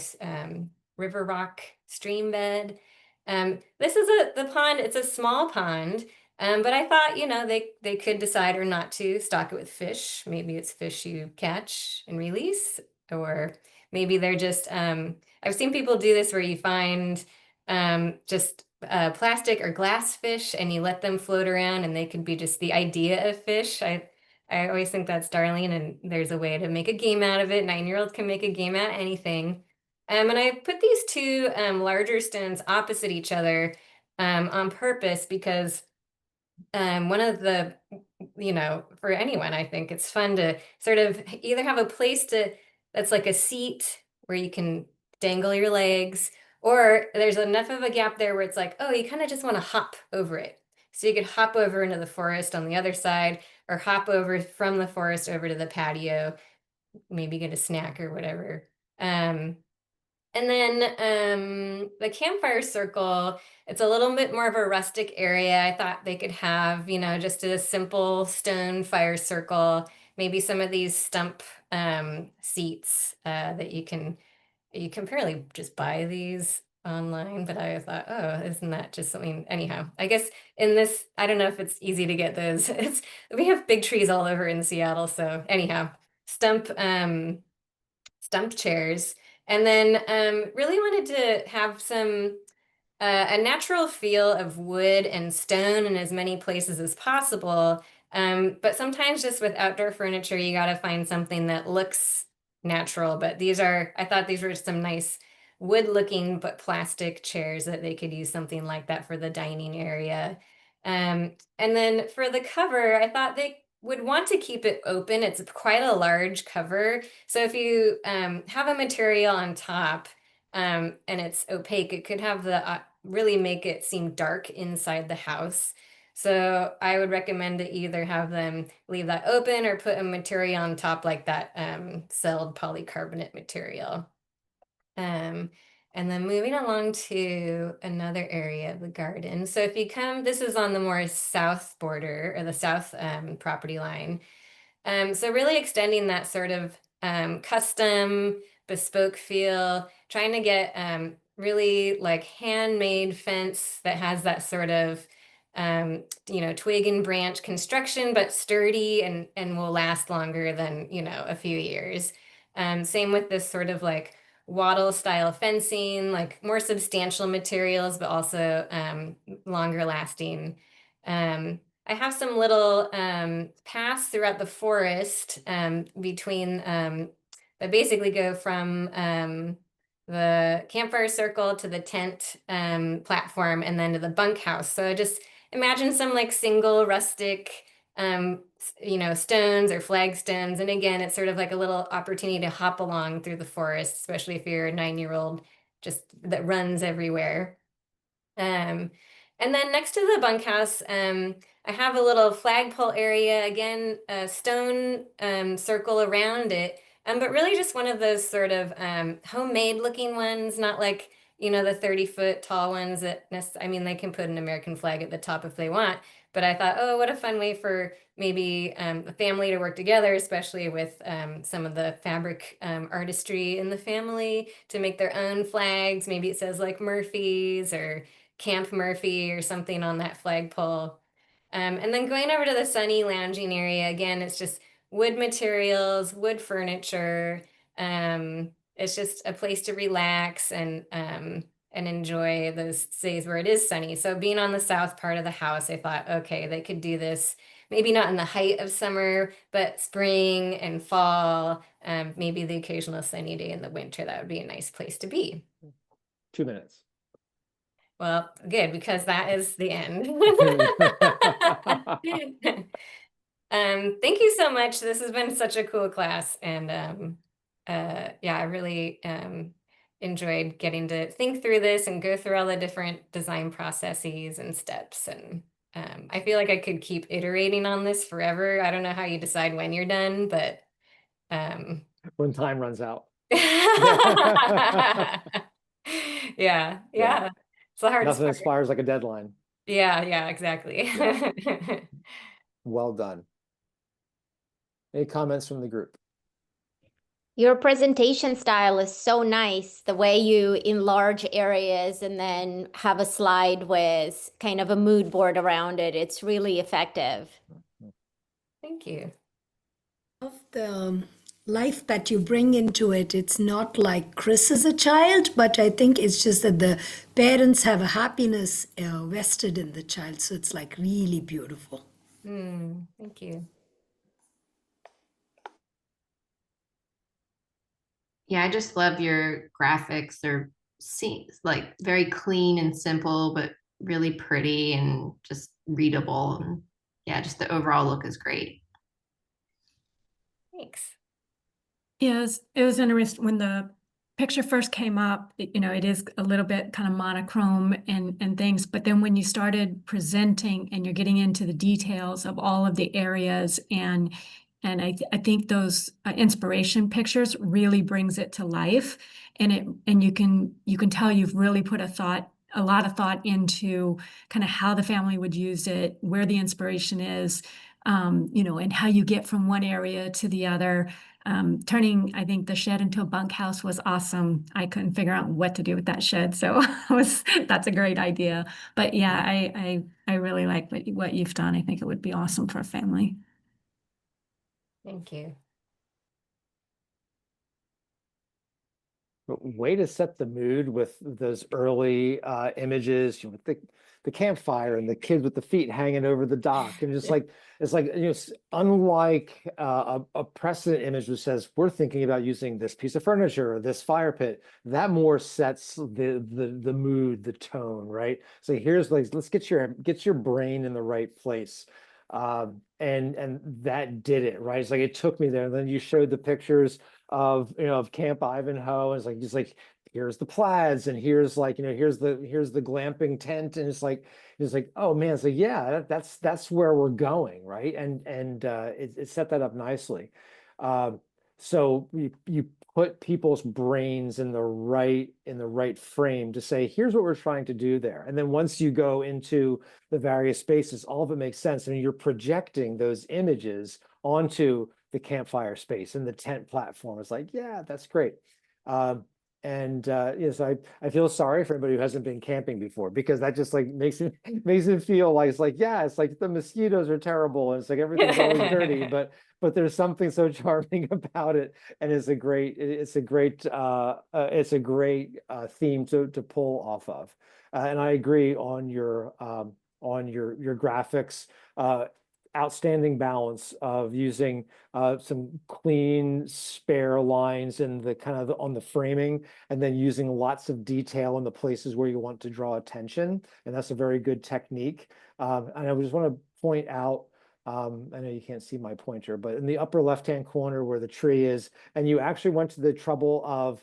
river rock stream bed. This is the pond. It's a small pond. But I thought, they could decide or not to stock it with fish. Maybe it's fish you catch and release, or maybe they're just, I've seen people do this where you find just plastic or glass fish and you let them float around, and they could be just the idea of fish. I always think that's darling, and there's a way to make a game out of it. 9-year-olds can make a game out of anything. And I put these two larger stones opposite each other on purpose because one of the, for anyone, I think it's fun to sort of either have a place that's like a seat where you can dangle your legs, or there's enough of a gap there where it's like, oh, you kind of just want to hop over it. So you could hop over into the forest on the other side, or hop over from the forest over to the patio, maybe get a snack or whatever. And then the campfire circle, it's a little bit more of a rustic area. I thought they could have, just a simple stone fire circle, maybe some of these stump seats that you can apparently just buy these online, but I thought, oh, isn't that just something? Anyhow, I guess in this, I don't know if it's easy to get those. We have big trees all over in Seattle, so anyhow, stump chairs. And then really wanted to have some a natural feel of wood and stone in as many places as possible. But sometimes just with outdoor furniture, you got to find something that looks natural. But I thought these were some nice wood looking but plastic chairs that they could use something like that for the dining area. And then for the cover, I thought they would want to keep it open. It's quite a large cover. So if you have a material on top and it's opaque, it could have the really make it seem dark inside the house. So I would recommend to either have them leave that open or put a material on top like that celled polycarbonate material. And then moving along to another area of the garden. So if you come, this is on the more south border or the south property line. So really extending that sort of custom, bespoke feel, trying to get really like handmade fence that has that sort of twig and branch construction, but sturdy and will last longer than, a few years. Same with this sort of like wattle style fencing, like more substantial materials, but also longer lasting. I have some little paths throughout the forest between that basically go from the campfire circle to the tent platform and then to the bunkhouse. So just imagine some like single rustic stones or flagstones. And again, it's sort of like a little opportunity to hop along through the forest, especially if you're a 9-year-old just that runs everywhere. And then next to the bunkhouse, I have a little flagpole area, again, a stone circle around it, but really just one of those sort of homemade looking ones, not like, the 30-foot tall ones that, they can put an American flag at the top if they want. But I thought, oh, what a fun way for maybe a family to work together, especially with some of the fabric artistry in the family, to make their own flags. Maybe it says like Murphy's or Camp Murphy or something on that flagpole. And then going over to the sunny lounging area, again, it's just wood materials, wood furniture. It's just a place to relax and enjoy those days where it is sunny. So being on the south part of the house, I thought, okay, they could do this maybe not in the height of summer, but spring and fall, maybe the occasional sunny day in the winter. That would be a nice place to be. 2 minutes. Well, good, because that is the end. Thank you so much. This has been such a cool class. And I really enjoyed getting to think through this and go through all the different design processes and steps. And I feel like I could keep iterating on this forever. I don't know how you decide when you're done, but when time runs out. Yeah. It's a hard Nothing inspires like a deadline. Yeah, exactly. Yeah. Well done. Any comments from the group? Your presentation style is so nice, the way you enlarge areas and then have a slide with kind of a mood board around it. It's really effective. Thank you. Of the life that you bring into it, it's not like Chris is a child, but I think it's just that the parents have a happiness vested in the child. So it's like really beautiful. Thank you. Yeah, I just love your graphics. They're like very clean and simple, but really pretty and just readable. And yeah, just the overall look is great. Thanks. Yes, it was interesting when the picture first came up, it is a little bit kind of monochrome and things, but then when you started presenting and you're getting into the details of all of the areas and I think those inspiration pictures really brings it to life, and you can tell you've really put a lot of thought into kind of how the family would use it, where the inspiration is, and how you get from one area to the other. Turning, I think, the shed into a bunkhouse was awesome. I couldn't figure out what to do with that shed, so that's a great idea. But yeah, I really like what you've done. I think it would be awesome for a family. Thank you. Way to set the mood with those early images, with the campfire and the kid with the feet hanging over the dock, and just like it's like unlike a precedent image which says we're thinking about using this piece of furniture or this fire pit, that more sets the mood, the tone, right? So here's like, let's get your brain in the right place. And that did it, right? It's like it took me there. And then you showed the pictures of Camp Ivanhoe. It's like just like, here's the plaids and here's like here's the glamping tent, and it's like oh man, so yeah, that's where we're going, right? And it set that up nicely. So you put people's brains in the right frame to say, here's what we're trying to do there. And then once you go into the various spaces, all of it makes sense. And you're projecting those images onto the campfire space and the tent platform. It's like, yeah, that's great. Yes, I feel sorry for anybody who hasn't been camping before, because that just like makes it makes it feel like it's like, yeah, it's like the mosquitoes are terrible and it's like everything's always dirty, but there's something so charming about it, and it's a great theme to pull off of. And I agree on your graphics. Outstanding balance of using some clean spare lines in the kind of on the framing, and then using lots of detail in the places where you want to draw attention. And that's a very good technique. And I just want to point out, I know you can't see my pointer, but in the upper left-hand corner where the tree is, and you actually went to the trouble of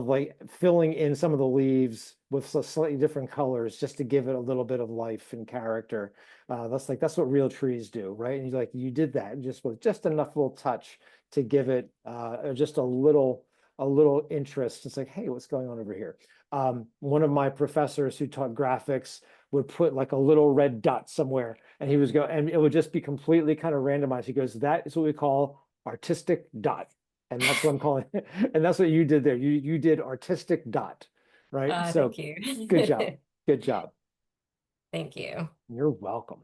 like filling in some of the leaves with slightly different colors just to give it a little bit of life and character. That's what real trees do, right? And you did that just with just enough little touch to give it just a little interest. It's like, hey, what's going on over here? One of my professors who taught graphics would put like a little red dot somewhere, and and it would just be completely kind of randomized. He goes, that is what we call artistic dot. And that's what I'm calling it. And that's what you did there. You did artistic dot, right? So Thank you. good job. Good job. Thank you. You're welcome.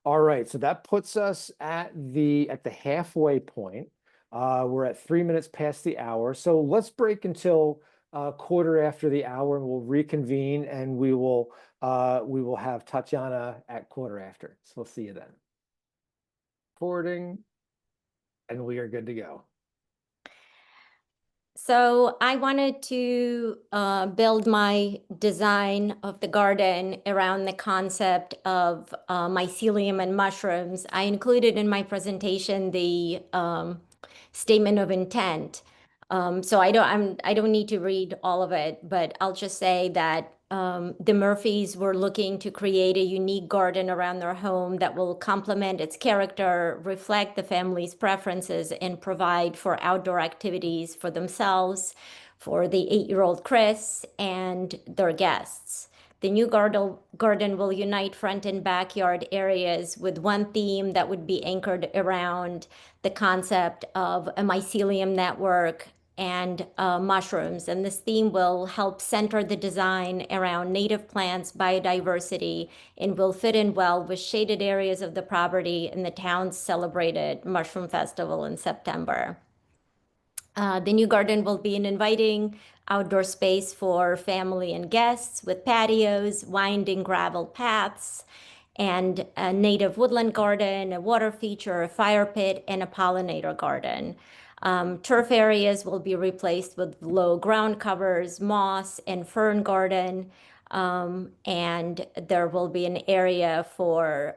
All right, so that puts us at the halfway point. We're at 3 minutes past the hour. So let's break until quarter after the hour, and we'll reconvene, and we will have Tatiana at quarter after. So we'll see you then. Recording, and we are good to go. So I wanted to build my design of the garden around the concept of mycelium and mushrooms. I included in my presentation the statement of intent. So I don't need to read all of it, but I'll just say that the Murphys were looking to create a unique garden around their home that will complement its character, reflect the family's preferences, and provide for outdoor activities for themselves, for the 8-year-old Chris, and their guests. The new garden will unite front and backyard areas with one theme that would be anchored around the concept of a mycelium network and mushrooms. And this theme will help center the design around native plants, biodiversity, and will fit in well with shaded areas of the property in the town's celebrated Mushroom Festival in September. The new garden will be an inviting outdoor space for family and guests with patios, winding gravel paths, and a native woodland garden, a water feature, a fire pit, and a pollinator garden. Turf areas will be replaced with low ground covers, moss, and fern garden. And there will be an area for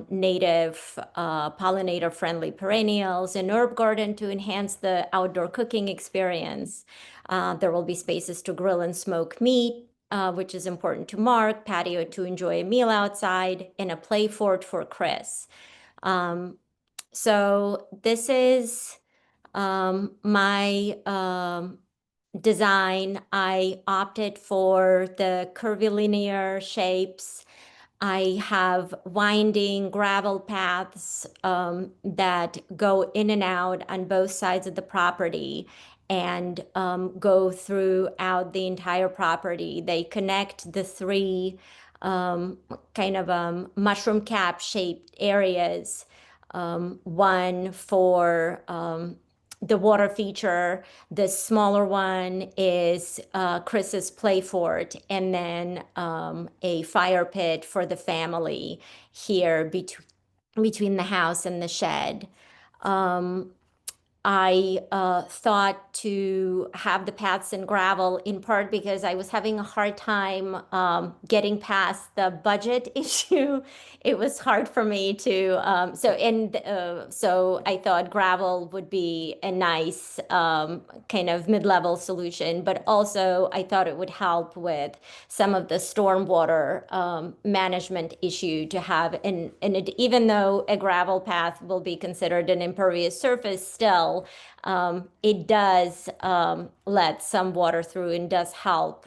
native pollinator-friendly perennials, an herb garden to enhance the outdoor cooking experience. There will be spaces to grill and smoke meat, which is important to Mark, patio to enjoy a meal outside, and a play fort for Chris. So this is my design. I opted for the curvilinear shapes. I have winding gravel paths that go in and out on both sides of the property and go throughout the entire property. They connect the three kind of mushroom cap shaped areas. One for the water feature. The smaller one is Chris's play fort, and then a fire pit for the family here between the house and the shed. I thought to have the paths in gravel in part because I was having a hard time getting past the budget issue. It was hard for me to, so I thought gravel would be a nice kind of mid-level solution, but also I thought it would help with some of the stormwater management issue to have, and even though a gravel path will be considered an impervious surface still, it does let some water through and does help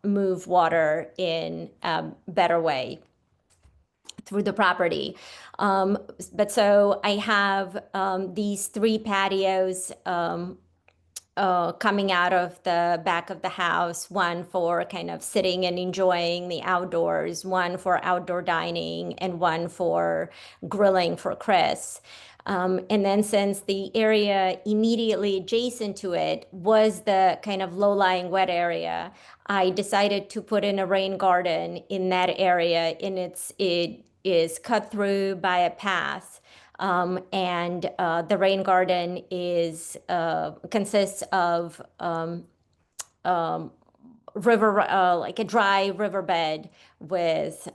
move water in a better way through the property. But so I have these three patios coming out of the back of the house, one for kind of sitting and enjoying the outdoors, one for outdoor dining, and one for grilling for Chris. And then since the area immediately adjacent to it was the kind of low-lying wet area, I decided to put in a rain garden in that area, and it is cut through by a path. And the rain garden is consists of river, like a dry riverbed with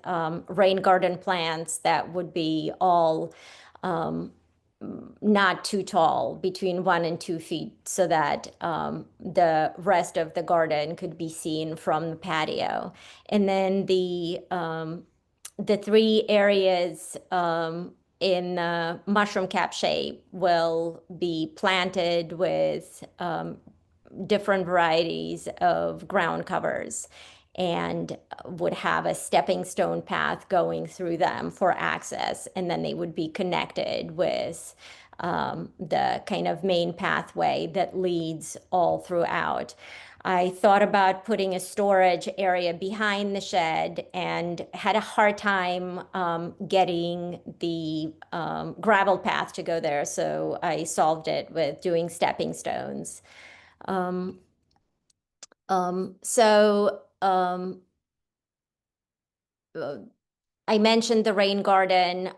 rain garden plants that would be all not too tall, between 1 and 2 feet, so that the rest of the garden could be seen from the patio. And then the 3 areas in the mushroom cap shape will be planted with different varieties of ground covers, and would have a stepping stone path going through them for access. And then they would be connected with the kind of main pathway that leads all throughout. I thought about putting a storage area behind the shed and had a hard time getting the gravel path to go there. So I solved it with doing stepping stones. I mentioned the rain garden.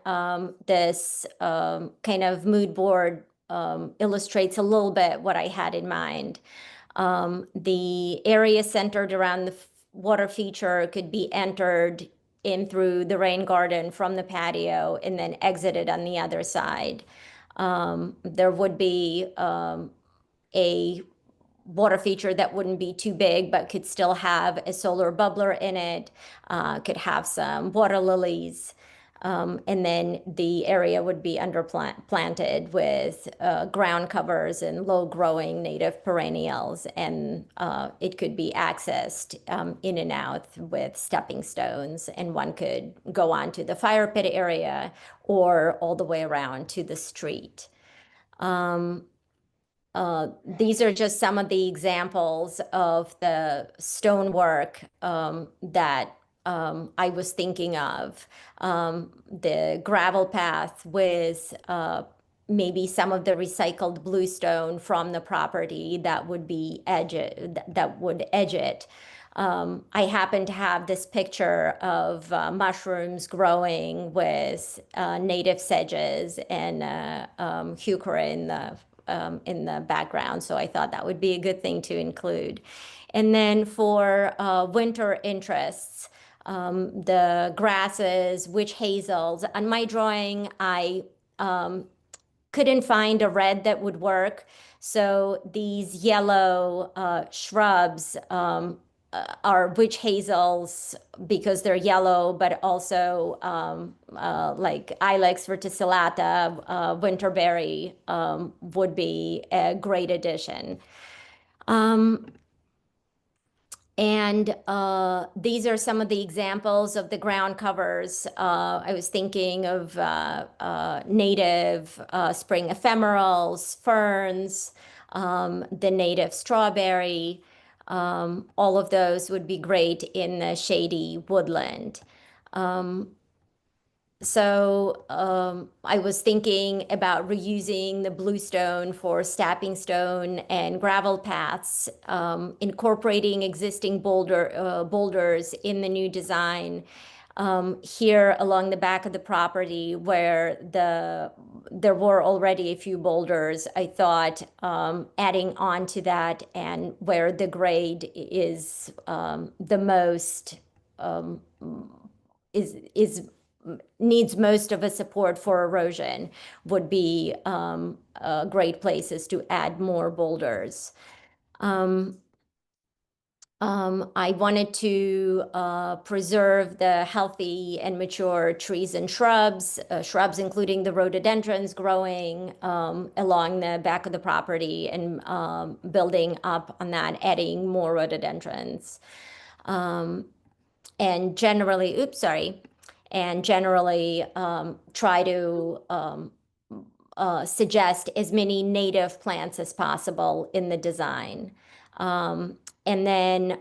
This kind of mood board illustrates a little bit what I had in mind. The area centered around the water feature could be entered in through the rain garden from the patio and then exited on the other side. There would be a water feature that wouldn't be too big, but could still have a solar bubbler in it, could have some water lilies. And then the area would be planted with ground covers and low-growing native perennials, and it could be accessed in and out with stepping stones, and one could go on to the fire pit area or all the way around to the street. These are just some of the examples of the stonework that I was thinking of. The gravel path with maybe some of the recycled bluestone from the property that would be edge it. I happen to have this picture of mushrooms growing with native sedges and heuchera in the background, so I thought that would be a good thing to include. And then for winter interests, the grasses, witch hazels. On my drawing, I couldn't find a red that would work, so these yellow shrubs are witch hazels because they're yellow, but also like Ilex verticillata, winterberry would be a great addition. And these are some of the examples of the ground covers. I was thinking of native spring ephemerals, ferns, the native strawberry. All of those would be great in the shady woodland. I was thinking about reusing the bluestone for stepping stone and gravel paths, incorporating existing boulders in the new design. Here along the back of the property where there were already a few boulders, I thought adding on to that, and where the grade is the most needs most of a support for erosion, would be great places to add more boulders. I wanted to preserve the healthy and mature trees and shrubs, including the rhododendrons growing along the back of the property, and building up on that, adding more rhododendrons. And generally, try to suggest as many native plants as possible in the design. And then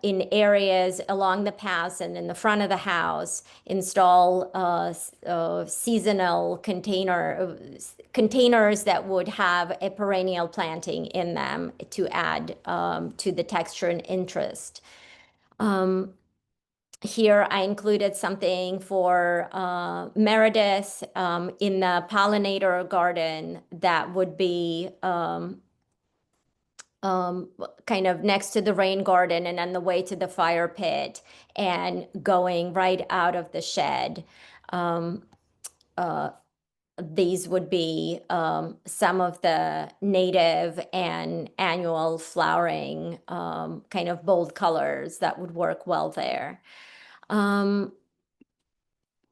in areas along the paths and in the front of the house, install seasonal containers that would have a perennial planting in them to add to the texture and interest. Here I included something for Meredith in the pollinator garden that would be kind of next to the rain garden and on the way to the fire pit and going right out of the shed. These would be some of the native and annual flowering kind of bold colors that would work well there.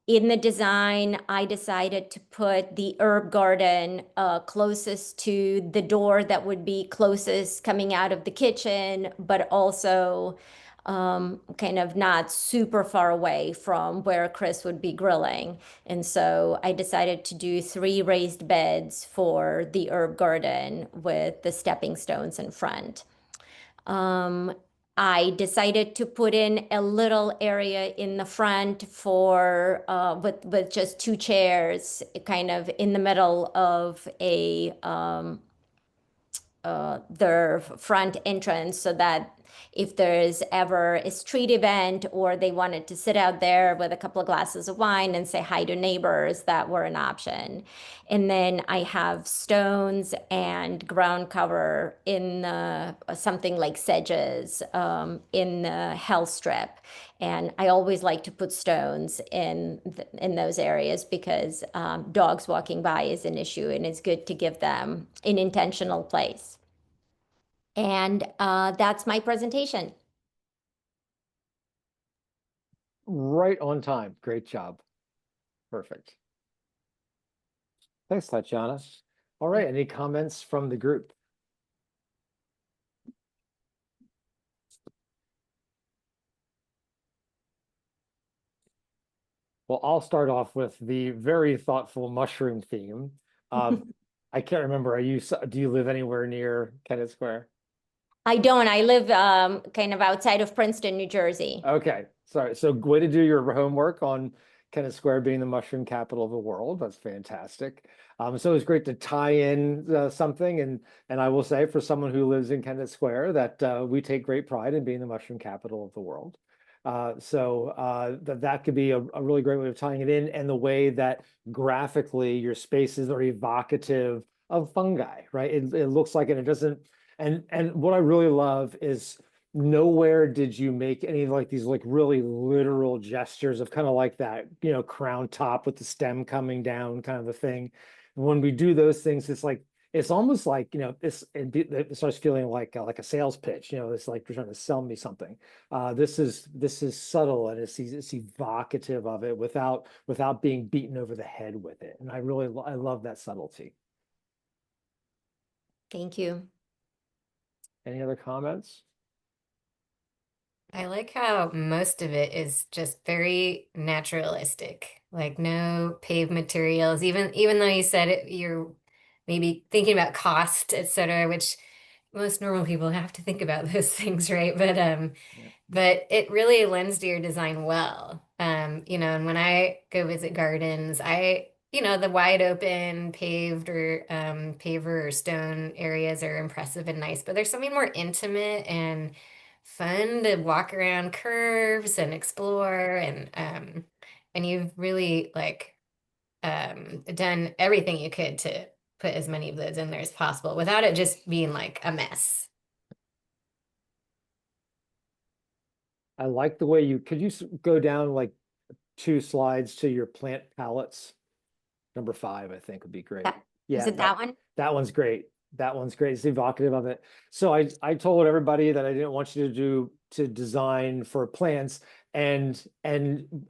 In the design, I decided to put the herb garden closest to the door that would be closest coming out of the kitchen, but also kind of not super far away from where Chris would be grilling. And so I decided to do 3 raised beds for the herb garden with the stepping stones in front. I decided to put in a little area in the front for with just 2 chairs, kind of in the middle of a their front entrance, so that if there's ever a street event or they wanted to sit out there with a couple of glasses of wine and say hi to neighbors, that were an option. And then I have stones and ground cover in something like sedges in the hell strip. And I always like to put stones in those areas because dogs walking by is an issue, and it's good to give them an intentional place. And that's my presentation. Right on time. Great job. Perfect. Thanks, Tatiana. All right, any comments from the group? Well, I'll start off with the very thoughtful mushroom theme. I can't remember, do you live anywhere near Kennett Square? I don't. I live kind of outside of Princeton, New Jersey. Okay, sorry. So way to do your homework on Kennett Square being the mushroom capital of the world. That's fantastic. So it was great to tie in something, and I will say, for someone who lives in Kennett Square, that we take great pride in being the mushroom capital of the world. So that could be a really great way of tying it in, and the way that graphically your spaces are evocative of fungi, right? It looks like it. It doesn't. And what I really love is nowhere did you make any like these like really literal gestures of kind of like that, you know, crown top with the stem coming down kind of a thing. When we do those things, it's like, it's almost like, you know, it starts feeling like a sales pitch. You know, it's like you're trying to sell me something. This is subtle, and it's evocative of it without being beaten over the head with it. And I love that subtlety. Thank you. Any other comments? I like how most of it is just very naturalistic, like no paved materials. Even though you said it, you're maybe thinking about cost, etc., which most normal people have to think about those things, right? But it really lends to your design well. You know, and when I go visit gardens, the wide open paved or paver or stone areas are impressive and nice, but there's something more intimate and fun to walk around curves and explore, and you've really done everything you could to put as many of those in there as possible without it just being like a mess. I like the way could you go down like 2 slides to your plant palettes? Number 5, I think, would be great. Yeah, Is it that one? That one's great. That one's great. It's evocative of it. So I told everybody that I didn't want you to design for plants, and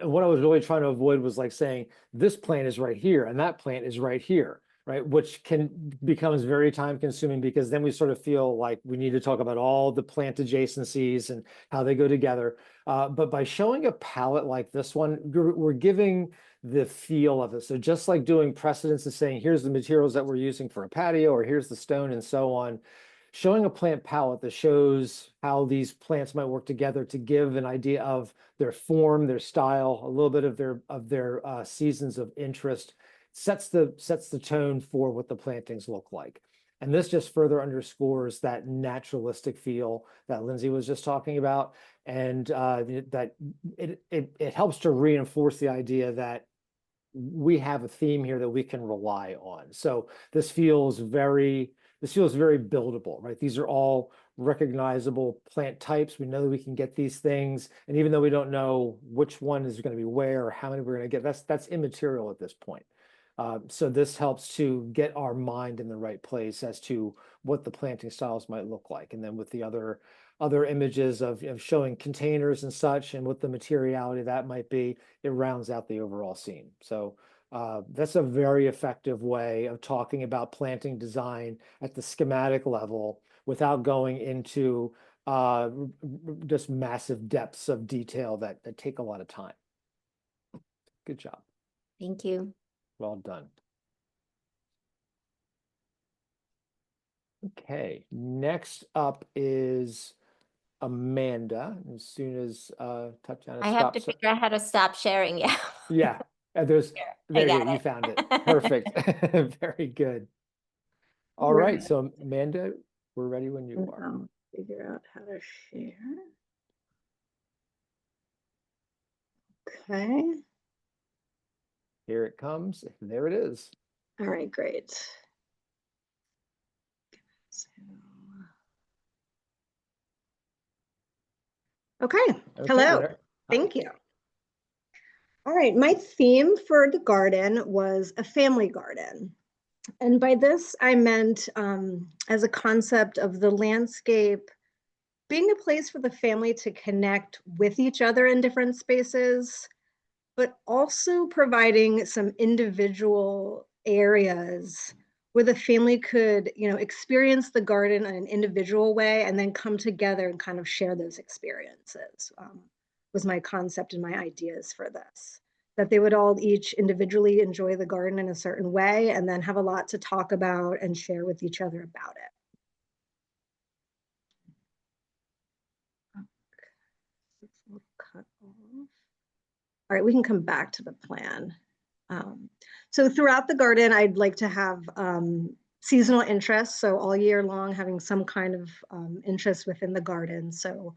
what I was really trying to avoid was like saying this plant is right here and that plant is right here. right? Which becomes very time consuming because then we sort of feel like we need to talk about all the plant adjacencies and how they go together. But by showing a palette like this one, we're giving the feel of it. So just like doing precedence and saying, here's the materials that we're using for a patio, or here's the stone and so on, showing a plant palette that shows how these plants might work together to give an idea of their form, their style, a little bit of their seasons of interest, sets the tone for what the plantings look like. And this just further underscores that naturalistic feel that Lindsay was just talking about, and that it helps to reinforce the idea that we have a theme here that we can rely on. So this feels very buildable, right? These are all recognizable plant types. We know that we can get these things, and even though we don't know which one is going to be where or how many we're going to get, that's immaterial at this point. So this helps to get our mind in the right place as to what the planting styles might look like. And then with the other images of showing containers and such and what the materiality that might be, it rounds out the overall scene. So that's a very effective way of talking about planting design at the schematic level without going into just massive depths of detail that take a lot of time. Good job. Thank you. Well done. Okay, next up is Amanda. As soon as Tatiana I have to stops. figure out how to stop sharing. Yeah. Yeah, there's Here, there I you got go. You it. found it. Perfect. Very good. All right, so Amanda, we're ready when you are. I'll figure out how to share. Okay. Here it comes. There it is. All right, great. So, okay, hello. Thank you. All right, my theme for the garden was a family garden. And by this, I meant as a concept of the landscape being a place for the family to connect with each other in different spaces, but also providing some individual areas where the family could, experience the garden in an individual way and then come together and kind of share those experiences, was my concept and my ideas for this. That they would all each individually enjoy the garden in a certain way and then have a lot to talk about and share with each other about it. Cut off. All right, we can come back to the plan. So throughout the garden, I'd like to have seasonal interests. So all year long, having some kind of interest within the garden. So,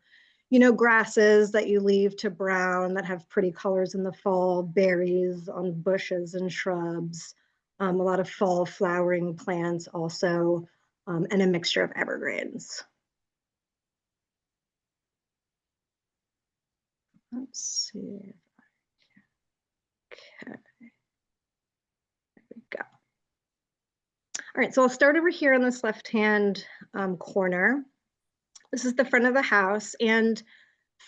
grasses that you leave to brown that have pretty colors in the fall, berries on bushes and shrubs, a lot of fall flowering plants also, and a mixture of evergreens. Let's see if I can. Okay. There we go. All right, so I'll start over here on this left-hand corner. This is the front of the house, and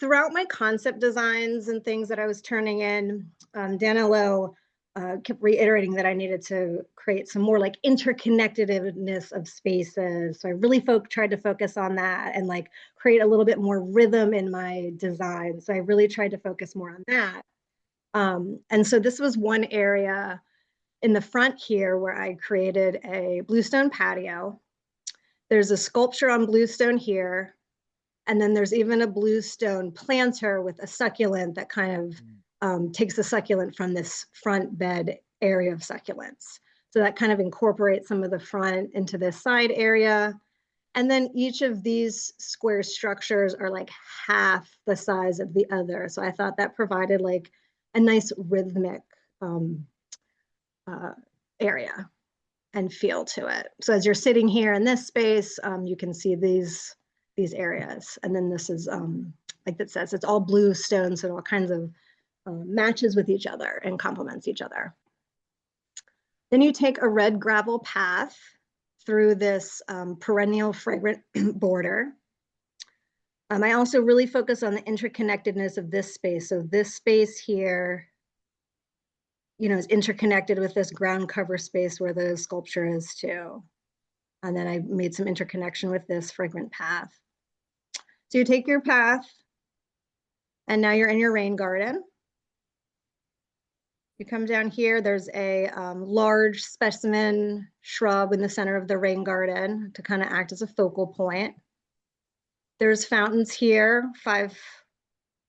throughout my concept designs and things that I was turning in, Danilo kept reiterating that I needed to create some more like interconnectedness of spaces. So I really tried to focus on that and like create a little bit more rhythm in my design. So I really tried to focus more on that. And so this was one area in the front here where I created a bluestone patio. There's a sculpture on bluestone here. And then there's even a bluestone planter with a succulent that kind of takes the succulent from this front bed area of succulents. So that kind of incorporates some of the front into this side area. And then each of these square structures are like half the size of the other. So I thought that provided like a nice rhythmic area and feel to it. So as you're sitting here in this space, you can see these areas. And then this is, like it says, it's all blue stone, so it all kinds of matches with each other and complements each other. Then you take a red gravel path through this perennial fragrant border. I also really focus on the interconnectedness of this space. So this space here, is interconnected with this ground cover space where the sculpture is too. And then I made some interconnection with this fragment path. So you take your path, and now you're in your rain garden. You come down here, there's a large specimen shrub in the center of the rain garden to kind of act as a focal point. There's fountains here, five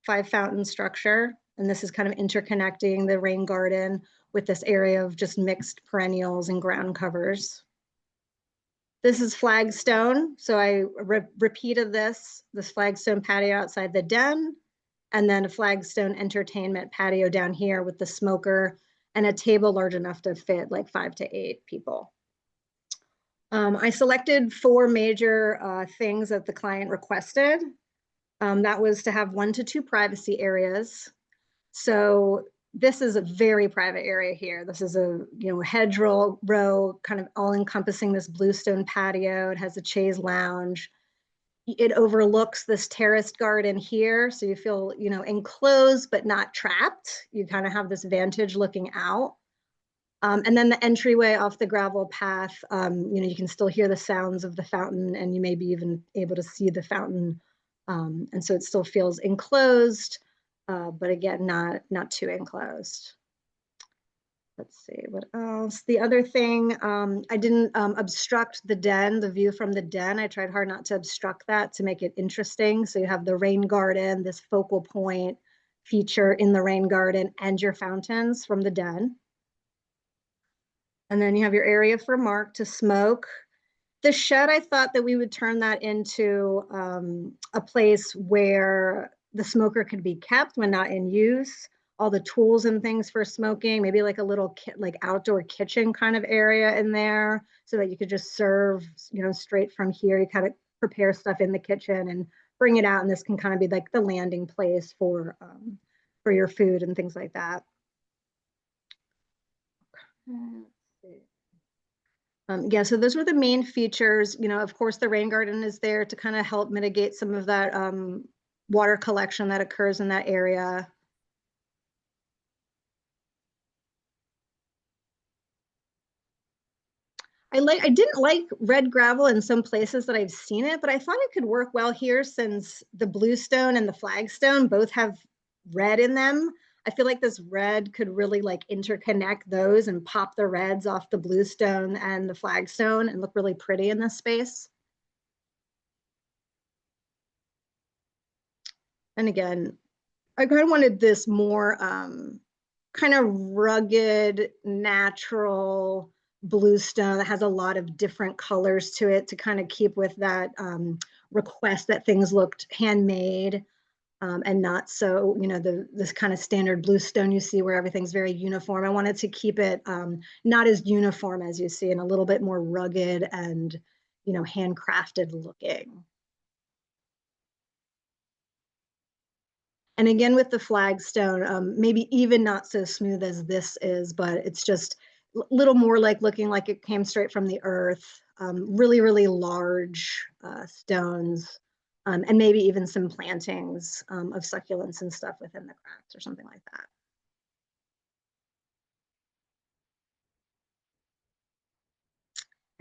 fountain structure, and this is kind of interconnecting the rain garden with this area of just mixed perennials and ground covers. This is flagstone, so I repeated this flagstone patio outside the den, and then a flagstone entertainment patio down here with the smoker and a table large enough to fit like 5 to 8 people. I selected 4 major things that the client requested. That was to have 1 to 2 privacy areas. So this is a very private area here. This is a hedgerow row, kind of all encompassing this bluestone patio. It has a chaise lounge. It overlooks this terraced garden here, so you feel enclosed but not trapped. You kind of have this vantage looking out. And then the entryway off the gravel path, you can still hear the sounds of the fountain, and you may be even able to see the fountain. And so it still feels enclosed, but again, not too enclosed. Let's see, what else? The other thing, I didn't obstruct the den, the view from the den. I tried hard not to obstruct that to make it interesting. So you have the rain garden, this focal point feature in the rain garden, and your fountains from the den. And then you have your area for Mark to smoke. The shed, I thought that we would turn that into a place where the smoker could be kept when not in use. All the tools and things for smoking, maybe like a little outdoor kitchen kind of area in there, so that you could just serve, straight from here. You kind of prepare stuff in the kitchen and bring it out, and this can kind of be like the landing place for your food and things like that. Yeah, so those were the main features. Of course, the rain garden is there to kind of help mitigate some of that water collection that occurs in that area. I didn't like red gravel in some places that I've seen it, but I thought it could work well here since the bluestone and the flagstone both have red in them. I feel like this red could really interconnect those and pop the reds off the bluestone and the flagstone and look really pretty in this space. And again, I kind of wanted this more kind of rugged, natural bluestone that has a lot of different colors to it to kind of keep with that request that things looked handmade. And not so, this kind of standard bluestone you see where everything's very uniform. I wanted to keep it not as uniform as you see, and a little bit more rugged and, handcrafted looking. And again, with the flagstone, maybe even not so smooth as this is, but it's just a little more looking like it came straight from the earth. Really, really large stones. And maybe even some plantings of succulents and stuff within the cracks or something like that.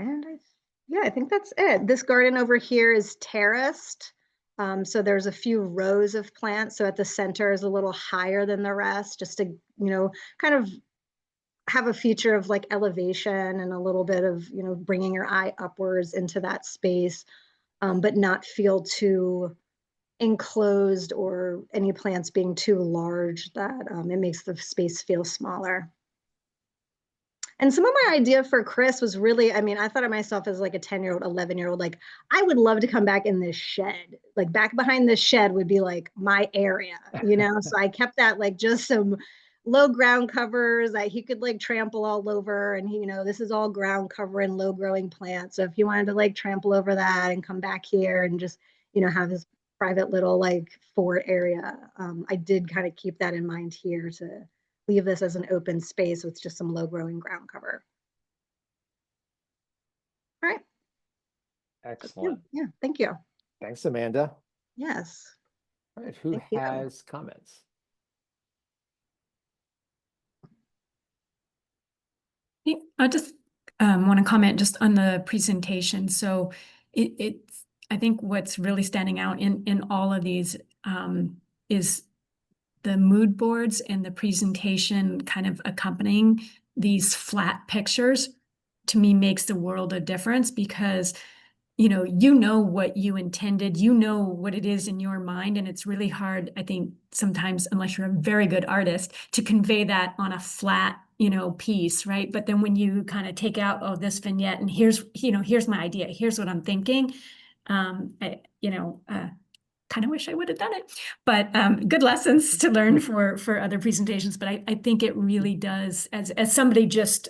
And I think that's it. This garden over here is terraced. So there's a few rows of plants. So at the center is a little higher than the rest, just to, kind of have a feature of elevation and a little bit of, bringing your eye upwards into that space. But not feel too enclosed or any plants being too large that it makes the space feel smaller. And some of my idea for Chris was really, I thought of myself as like a 10-year-old, 11-year-old, I would love to come back in this shed. Back behind this shed would be my area, So I kept that just some low ground covers that he could trample all over, and this is all ground cover and low growing plants. So if he wanted to trample over that and come back here and just have his private little fort area, I did kind of keep that in mind here to leave this as an open space with just some low growing ground cover. All right. Excellent. Yeah, thank you. Thanks, Amanda. Yes. All right, who has comments? I just want to comment just on the presentation. So it's, I think what's really standing out in all of these is the mood boards and the presentation kind of accompanying these flat pictures, to me makes the world of difference, because you know what you intended, you know what it is in your mind, and it's really hard, I think, sometimes, unless you're a very good artist, to convey that on a flat piece, right? But then when you kind of take out, oh, this vignette, and here's my idea, here's what I'm thinking, kind of wish I would have done it, but good lessons to learn for other presentations. But I think it really does, as somebody just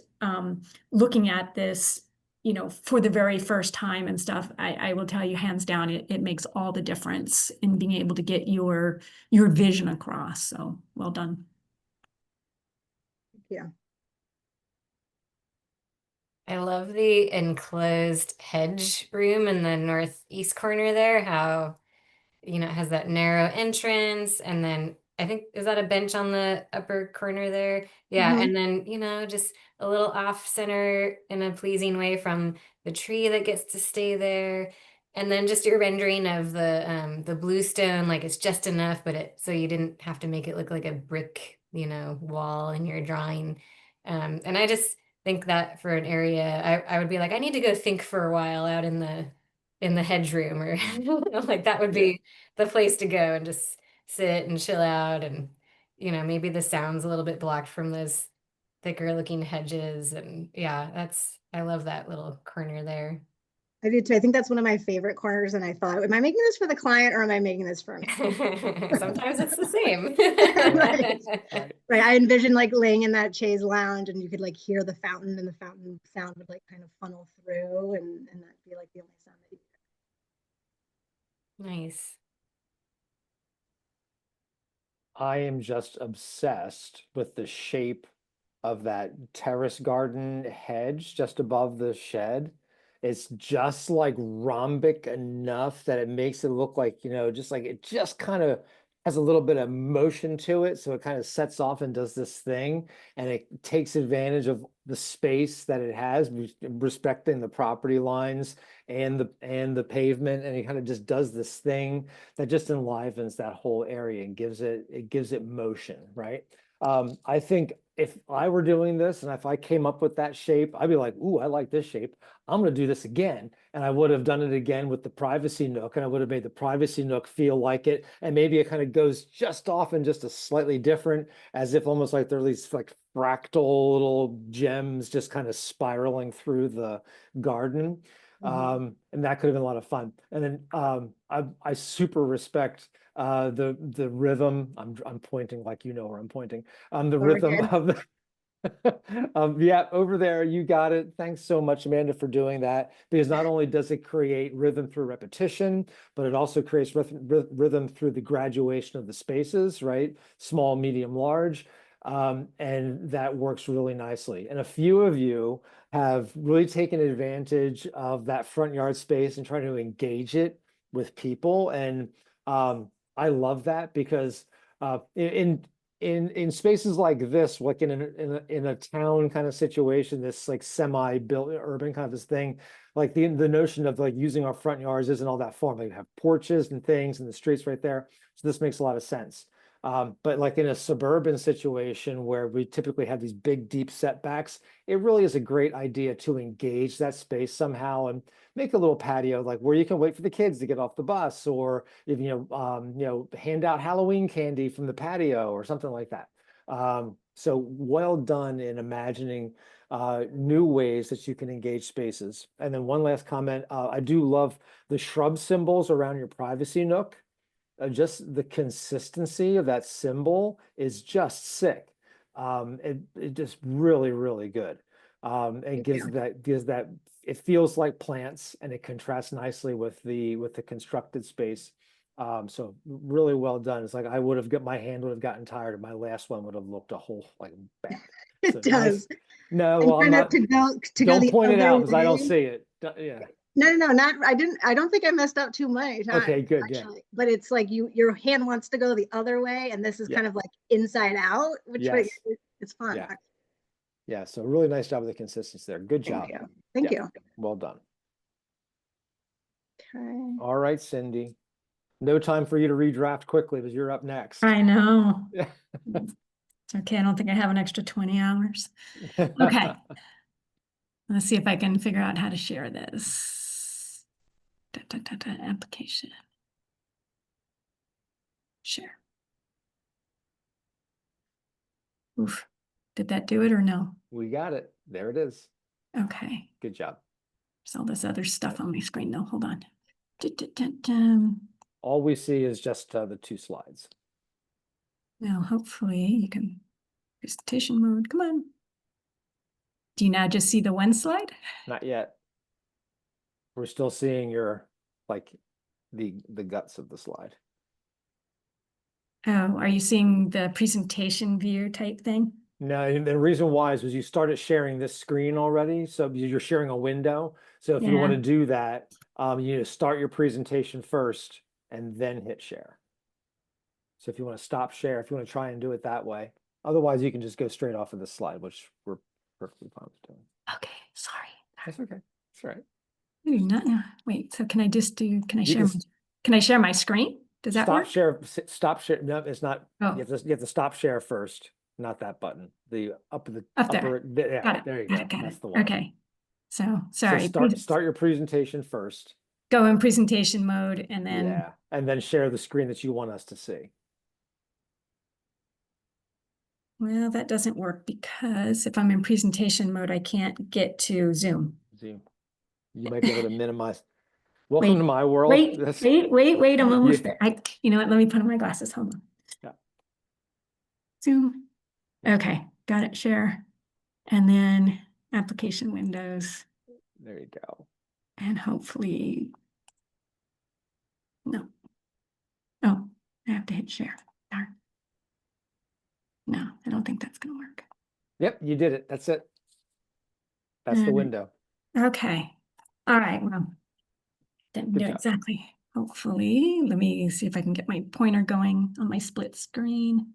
looking at this, for the very first time and stuff, I will tell you hands down, it makes all the difference in being able to get your vision across. So well done. Yeah. I love the enclosed hedge room in the northeast corner there, how it has that narrow entrance, and then I think, is that a bench on the upper corner there? Yeah, Mhm. and then, just a little off center in a pleasing way from the tree that gets to stay there. And then just your rendering of the bluestone, like it's just enough, but so you didn't have to make it look like a brick, wall in your drawing. And I just think that for an area, I would be like, I need to go think for a while out in the hedge room, or like that would be the place to go and just sit and chill out. And maybe the sound's a little bit blocked from those thicker looking hedges. And yeah, I love that little corner there. I do too. I think that's one of my favorite corners. And I thought, am I making this for the client or am I making this for me? Sometimes it's the same. Right. I envisioned like laying in that chaise lounge, and you could like hear the fountain, and the fountain sound would like kind of funnel through, and that'd be like the only sound that you Nice. I am just obsessed with the shape of that terrace garden hedge just above the shed. It's just like rhombic enough that it makes it look like, just like it just kind of has a little bit of motion to it. So it kind of sets off and does this thing, and it takes advantage of the space that it has, respecting the property lines and the pavement. And it kind of just does this thing that just enlivens that whole area and gives it motion, right? I think if I were doing this and if I came up with that shape, I'd be like, ooh, I like this shape. I'm going to do this again. And I would have done it again with the privacy nook, and I would have made the privacy nook feel like it. And maybe it kind of goes just off in just a slightly different, as if almost like there are these like fractal little gems just kind of spiraling through the garden. And that could have been a lot of fun. And then I super respect the rhythm. I'm pointing like where I'm pointing. The rhythm of the yeah, over there, you got it. Thanks so much, Amanda, for doing that, because not only does it create rhythm through repetition, but it also creates rhythm through the graduation of the spaces, right? Small, medium, large. And that works really nicely. And a few of you have really taken advantage of that front yard space and trying to engage it with people. And I love that, because in spaces like this, like in a town kind of situation, this like semi-built urban kind of this thing, like the notion of like using our front yards isn't all that fun. Like we have porches and things and the streets right there. So this makes a lot of sense. But like in a suburban situation where we typically have these big, deep setbacks, it really is a great idea to engage that space somehow and make a little patio, like where you can wait for the kids to get off the bus, or if hand out Halloween candy from the patio or something like that. So well done in imagining new ways that you can engage spaces. And then one last comment, I do love the shrub symbols around your privacy nook. Just the consistency of that symbol is just sick. It just really, really good. It gives that it feels like plants, and it contrasts nicely with the constructed space. So really well done. It's like my hand would have gotten tired, and my last one would have looked a whole like bad. So It does. No, And well, I'm not. to go Don't the point it other out because I don't way. see it. Yeah. No, not, I don't think I messed up too much. Okay, good, Actually. yeah. But it's like your hand wants to go the other way, and this is kind of like inside out, which Yes. it's fun. Yeah. Yeah, so really nice job with the consistency there. Good job. Thank you. Thank Yeah. you. Well done. Okay. All right, Cindy. No time for you to redraft quickly because you're up next. I know. Yeah. It's okay. I don't think I have an extra 20 hours. Okay. Let's see if I can figure out how to share this. Application. Share. Oof. Did that do it or no? We got it. There it is. Okay. Good job. There's all this other stuff on my screen though. Hold on. All we see is just the 2 slides. Now, hopefully you can presentation mode. Come on. Do you now just see the 1 slide? Not yet. We're still seeing your, like, the guts of the slide. Oh, are you seeing the presentation view type thing? No, and the reason why is you started sharing this screen already, so you're sharing a window. So if you want to do that, you need to start your presentation first and then hit share. So if you want to stop share, if you want to try and do it that way, otherwise you can just go straight off of this slide, which we're perfectly fine with doing. Okay, sorry. That's okay. That's right. Wait, so can I just do, can I You share, can can I share my screen? Does that work? Stop share. No, it's not. Oh. You have to stop share first, not that button. The Up there. upper. Yeah, Got it. there you Got go. it, got That's it. the one. Okay. So, sorry. So start your presentation first. Go in presentation mode and then. Yeah, and then share the screen that you want us to see. Well, that doesn't work because if I'm in presentation mode, I can't get to Zoom. Zoom. You might be able to minimize. Welcome to my world. Wait, I'm almost there. You know what? Let me put on my glasses. Hold on. Yeah. Zoom. Okay, got it. Share. And then application windows. There you go. And hopefully, no. Oh, I have to hit share. Darn. No, I don't think that's going to work. Yep, you did it. That's it. That's the window. Okay. All right. Well, didn't do it exactly. Hopefully, let me see if I can get my pointer going on my split screen.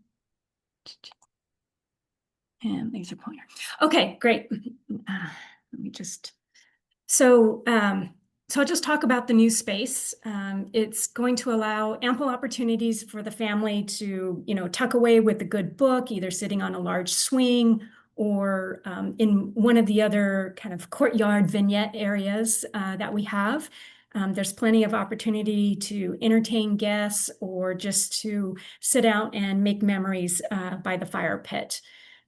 And laser pointer. Okay, great. Let me just. So I'll just talk about the new space. It's going to allow ample opportunities for the family to, tuck away with a good book, either sitting on a large swing or in one of the other kind of courtyard vignette areas that we have. There's plenty of opportunity to entertain guests or just to sit out and make memories by the fire pit.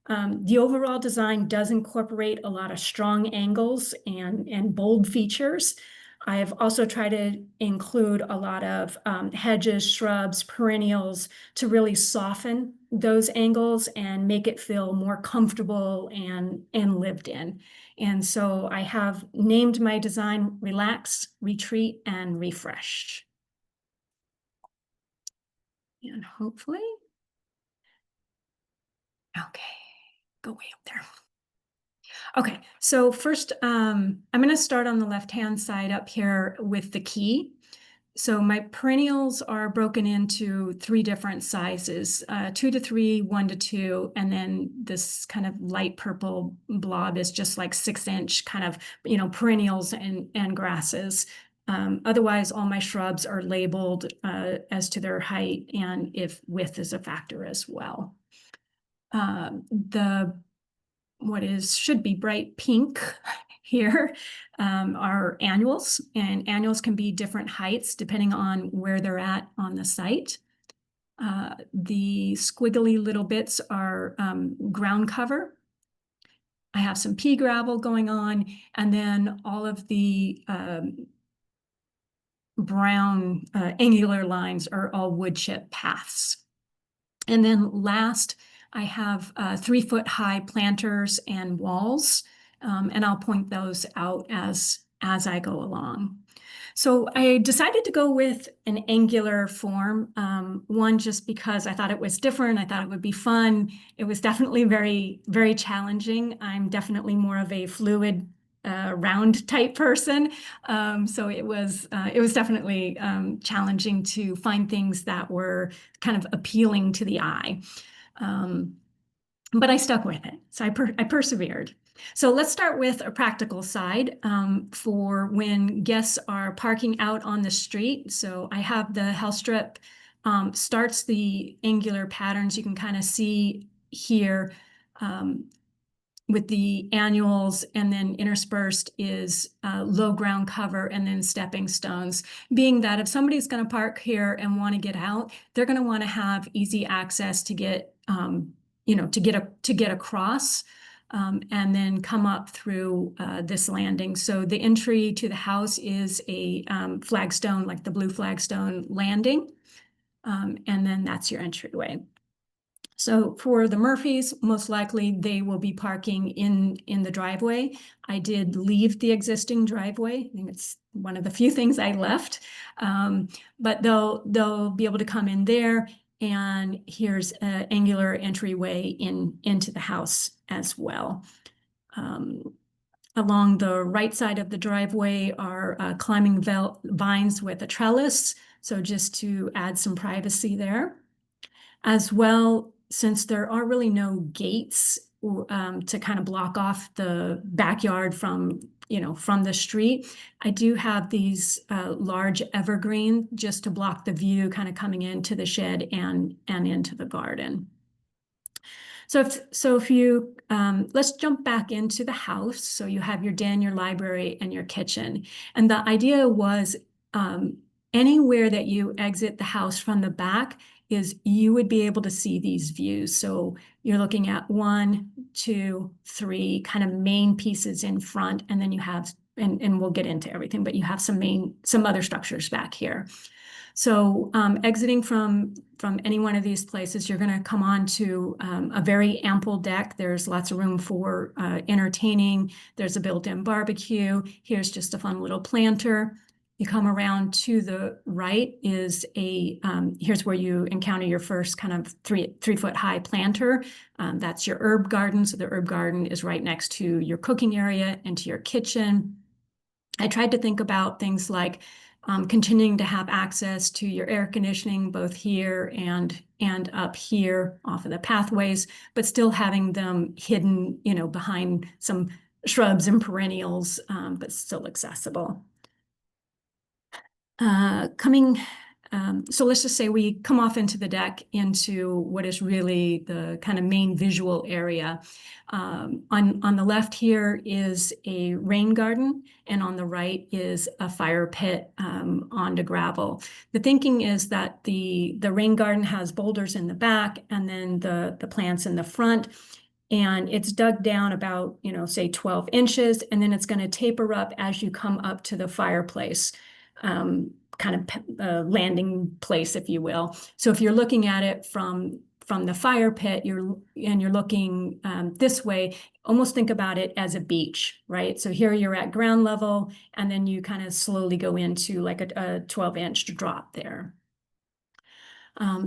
The overall design does incorporate a lot of strong angles and bold features. I've also tried to include a lot of hedges, shrubs, perennials to really soften those angles and make it feel more comfortable and lived in. And so I have named my design Relax, Retreat, and Refresh. And hopefully, okay. Go way up there. Okay, so first, I'm going to start on the left-hand side up here with the key. So my perennials are broken into 3 different sizes, 2 to 3, 1 to 2, and then this kind of light purple blob is just like 6-inch kind of, perennials and grasses. Otherwise, all my shrubs are labeled as to their height and if width is a factor as well. Should be bright pink here are annuals, and annuals can be different heights depending on where they're at on the site. The squiggly little bits are ground cover. I have some pea gravel going on, and then all of the brown angular lines are all wood chip paths. And then last, I have 3-foot-high planters and walls, and I'll point those out as I go along. So I decided to go with an angular form, one just because I thought it was different. I thought it would be fun. It was definitely very, very challenging. I'm definitely more of a fluid round type person. So it was definitely challenging to find things that were kind of appealing to the eye. but I stuck with it. So I persevered. So let's start with a practical side for when guests are parking out on the street. So I have the health strip starts the angular patterns you can kind of see here with the annuals, and then interspersed is low ground cover and then stepping stones. Being that if somebody's going to park here and want to get out, they're going to want to have easy access to get, to get across. And then come up through this landing. So the entry to the house is a flagstone, like the blue flagstone landing. And then that's your entryway. So for the Murphys, most likely they will be parking in the driveway. I did leave the existing driveway. I think it's one of the few things I left. But they'll be able to come in there, and here's an angular entryway into the house as well. Along the right side of the driveway are climbing vines with a trellis, so just to add some privacy there. As well, since there are really no gates to kind of block off the backyard from the street, I do have these large evergreen just to block the view kind of coming into the shed and into the garden. So if you, let's jump back into the house. So you have your den, your library, and your kitchen. And the idea was anywhere that you exit the house from the back is you would be able to see these views. So you're looking at 1, 2, 3 kind of main pieces in front, and then you have, and we'll get into everything, but you have some other structures back here. So exiting from any one of these places, you're going to come on to a very ample deck. There's lots of room for entertaining. There's a built-in barbecue. Here's just a fun little planter. You come around to the right is here's where you encounter your first kind of 3-foot high planter. That's your herb garden. So the herb garden is right next to your cooking area and to your kitchen. I tried to think about things like continuing to have access to your air conditioning, both here and up here off of the pathways, but still having them hidden, behind some shrubs and perennials, but still accessible. So let's just say we come off into the deck into what is really the kind of main visual area. On the left here is a rain garden, and on the right is a fire pit onto gravel. The thinking is that the rain garden has boulders in the back and then the plants in the front. And it's dug down about, say 12 inches, and then it's going to taper up as you come up to the fireplace. Kind of landing place, if you will. So if you're looking at it from the fire pit, you're looking this way, almost think about it as a beach, right? So here you're at ground level, and then you kind of slowly go into like a 12-inch drop there.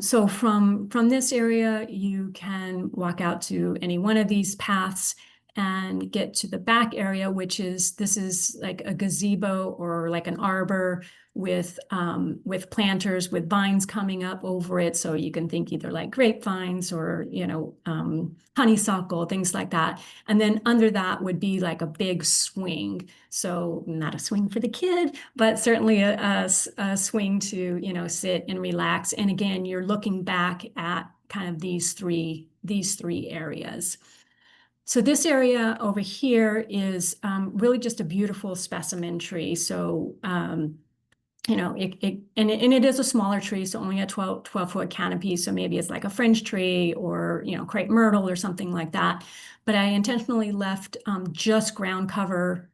So from this area, you can walk out to any one of these paths and get to the back area, this is like a gazebo or like an arbor with planters with vines coming up over it. So you can think either like grapevines or, honeysuckle, things like that. And then under that would be like a big swing. So not a swing for the kid, but certainly a swing to, sit and relax. And again, you're looking back at kind of these three areas. So this area over here is really just a beautiful specimen tree. So, it is a smaller tree, so only a 12-foot canopy. So maybe it's like a fringe tree or, crepe myrtle or something like that. But I intentionally left just ground cover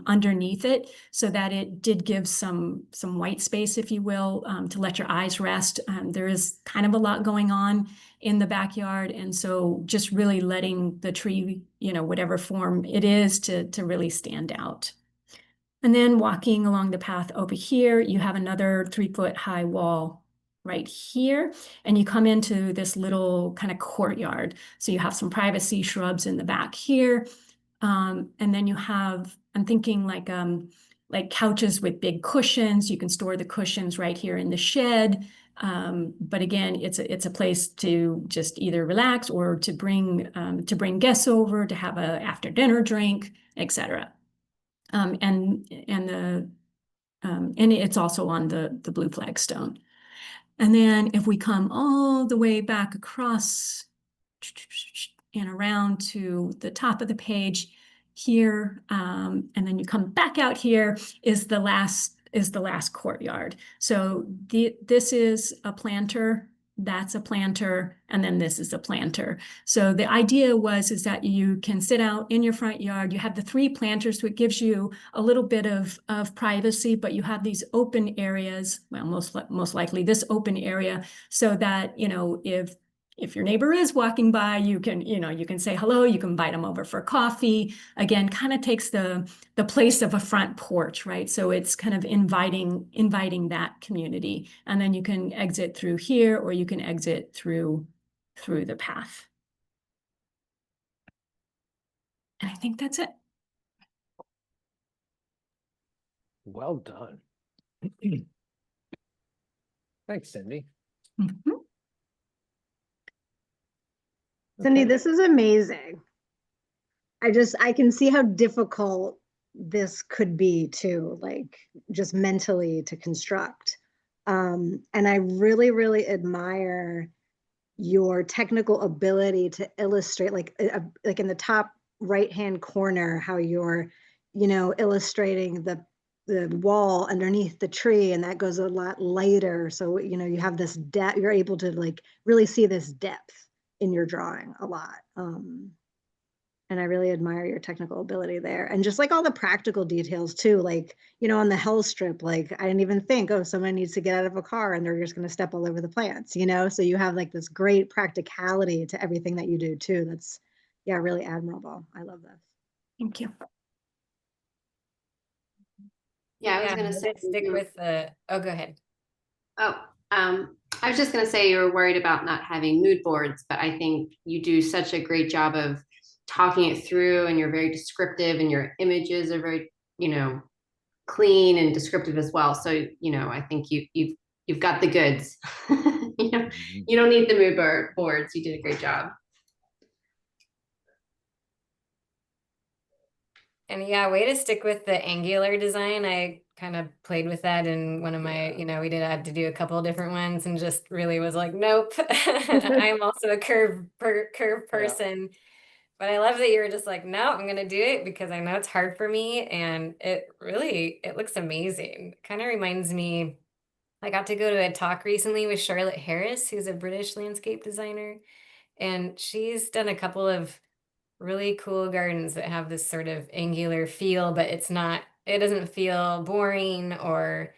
underneath it so that it did give some white space, if you will, to let your eyes rest. There is kind of a lot going on in the backyard, and so just really letting the tree, whatever form it is, to really stand out. And then walking along the path over here, you have another 3-foot high wall right here, and you come into this little kind of courtyard. So you have some privacy shrubs in the back here. And then you have, I'm thinking like like couches with big cushions. You can store the cushions right here in the shed. But again, it's a place to just either relax or to bring guests over to have a after dinner drink, etc. And it's also on the blue flagstone. And then if we come all the way back across and around to the top of the page here, and then you come back out here is the last courtyard. So this is a planter, that's a planter, and then this is a planter. So the idea is that you can sit out in your front yard. You have the 3 planters, so it gives you a little bit of privacy, but you have these open areas, well, most likely this open area, so that, you know, if your neighbor is walking by, you can say hello, you can invite them over for coffee. Again, kind of takes the place of a front porch, right? So it's kind of inviting that community. And then you can exit through here, or you can exit through the path. And I think that's it. Well done. Thanks, Cindy. Mhm. Cindy, Okay. this is amazing. I can see how difficult this could be too, like just mentally to construct. And I really, really admire your technical ability to illustrate, like in the top right-hand corner, how you're, illustrating the wall underneath the tree, and that goes a lot lighter. So, you have this depth, you're able to like really see this depth in your drawing a lot. And I really admire your technical ability there. And just like all the practical details too, like, on the hell strip, like I didn't even think, oh, someone needs to get out of a car and they're just going to step all over the plants, So you have like this great practicality to everything that you do too. That's, yeah, really admirable. I love this. Thank you. Yeah, I was Yeah, gonna I'm say. stick with the. Oh, go ahead. Oh, I was just gonna say you were worried about not having mood boards, but I think you do such a great job of talking it through, and you're very descriptive, and your images are very, clean and descriptive as well. So, I think you've got the goods. You don't need the mood boards. You did a great job. And yeah, way to stick with the angular design. I kind of played with that in one of my, we had to do a couple of different ones and just really was like, nope, I'm also a curve person. But I love that you were just like, no, I'm going to do it because I know it's hard for me. And it looks amazing. Kind of reminds me, I got to go to a talk recently with Charlotte Harris, who's a British landscape designer. And she's done a couple of really cool gardens that have this sort of angular feel, but it doesn't feel boring, or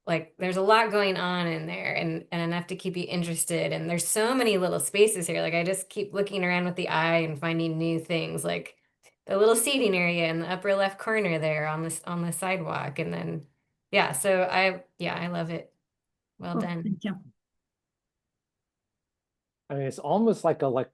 like there's a lot going on in there, and enough to keep you interested. And there's so many little spaces here. Like I just keep looking around with the eye and finding new things, like the little seating area in the upper left corner there on the sidewalk. And then, yeah, so I love it. Well Cool. done. Thank you. I mean, it's almost like a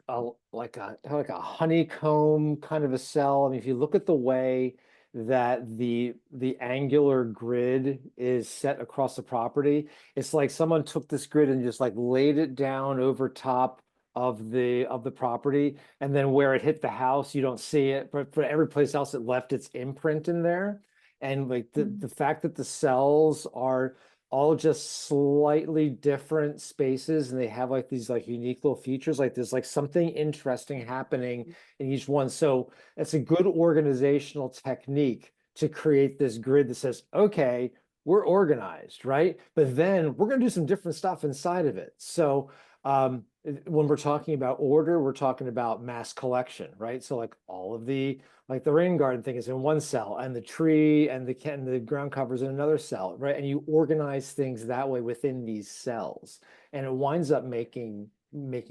honeycomb kind of a cell. I mean, if you look at the way that the angular grid is set across the property, it's like someone took this grid and just like laid it down over top of the property, and then where it hit the house, you don't see it, but for every place else, it left its imprint in there. And like the fact that the cells are all just slightly different spaces, and they have like these like unique little features, like there's like something interesting happening in each one. So it's a good organizational technique to create this grid that says, okay, we're organized, right? But then we're going to do some different stuff inside of it. So when we're talking about order, we're talking about mass collection, right? So like all of the rain garden thing is in one cell, and the tree and the ground cover is in another cell, right? And you organize things that way within these cells, and it winds up making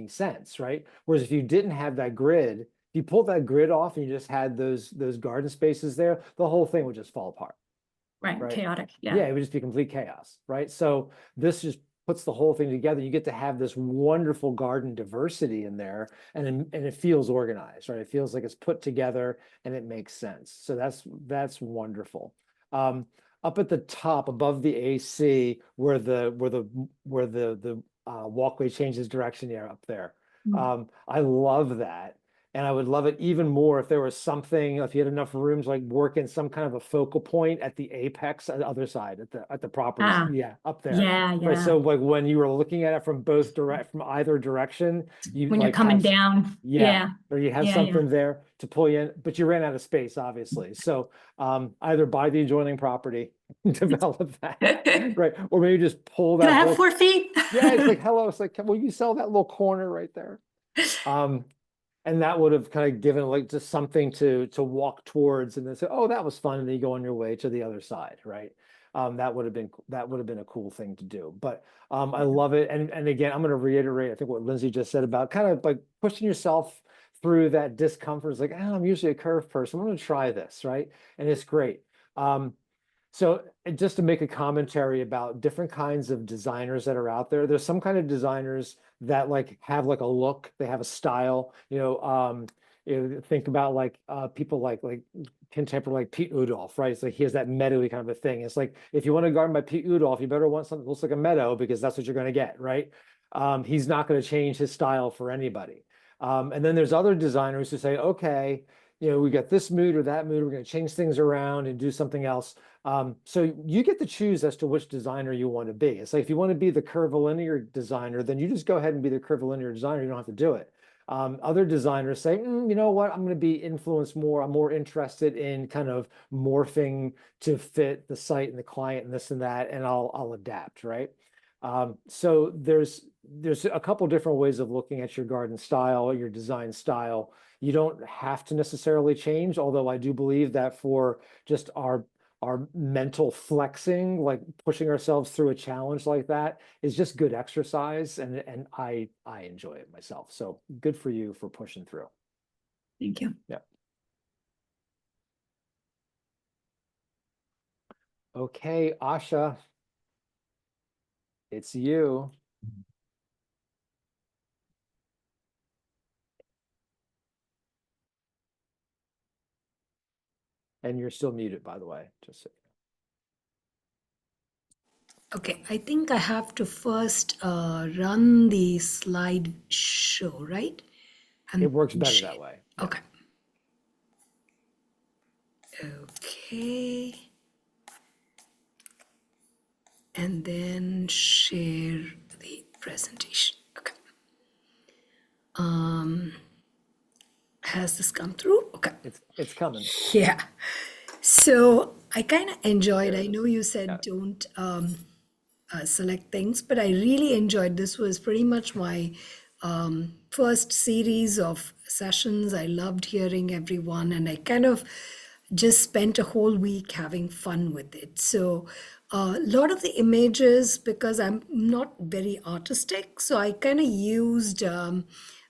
sense, right? Whereas if you didn't have that grid, if you pulled that grid off and you just had those garden spaces there, the whole thing would just fall apart. Right. Chaotic. Yeah, it would just be complete chaos, right? So this just puts the whole thing together. You get to have this wonderful garden diversity in there, and it feels organized, right? It feels like it's put together and it makes sense. So that's wonderful. Up at the top above the AC where the walkway changes direction, yeah, up there. I love that. And I would love it even more if there was something, if you had enough rooms, like work in some kind of a focal point at the apex on the other side, at the property. Ah, Yeah, up there. Yeah, Right. yeah. So like when you were looking at it from either direction, you When you're like coming have, down. yeah, or you have Yeah, something there to pull you in, but you ran out of space, obviously. So either buy the adjoining property, develop that, right? Or maybe just pull Can I that have whole, 4 feet? yeah, it's like, hello, it's like, will you sell that little corner right there? And that would have kind of given like just something to walk towards and then say, oh, that was fun. And then you go on your way to the other side, right? That would have been a cool thing to do. But I love it. And again, I'm going to reiterate, I think what Lindsay just said about kind of like pushing yourself through that discomfort. It's like, I'm usually a curve person. I'm going to try this, right? And it's great. So just to make a commentary about different kinds of designers that are out there, there's some kind of designers that like have like a look, they have a style, think about like people like contemporary like Pete Udolph, right? It's like he has that meadowy kind of a thing. It's like if you want a garden by Pete Udolph, you better want something that looks like a meadow because that's what you're going to get, right? He's not going to change his style for anybody. And then there's other designers who say, okay, we got this mood or that mood, we're going to change things around and do something else. So you get to choose as to which designer you want to be. It's like if you want to be the curvilinear designer, then you just go ahead and be the curvilinear designer. You don't have to do it. Other designers say, you know what, I'm going to be influenced more. I'm more interested in kind of morphing to fit the site and the client and this and that, and I'll adapt, right? So there's a couple different ways of looking at your garden style, your design style. You don't have to necessarily change, although I do believe that for just our mental flexing, like pushing ourselves through a challenge like that is just good exercise. And I enjoy it myself. So good for you for pushing through. Thank you. Yeah. Okay, Asha, it's you. And you're still muted, by the way, just so Okay, I think I have to first run the slide show, right? it works better that way. Yeah. Okay. Okay. And then share the presentation. Okay. Has this come through? Okay. It's coming. Yeah. So I kind of enjoyed, I know you said don't select things, but I really enjoyed, this was pretty much my first series of sessions. I loved hearing everyone and I kind of just spent a whole week having fun with it. So a lot of the images, because I'm not very artistic, so I kind of used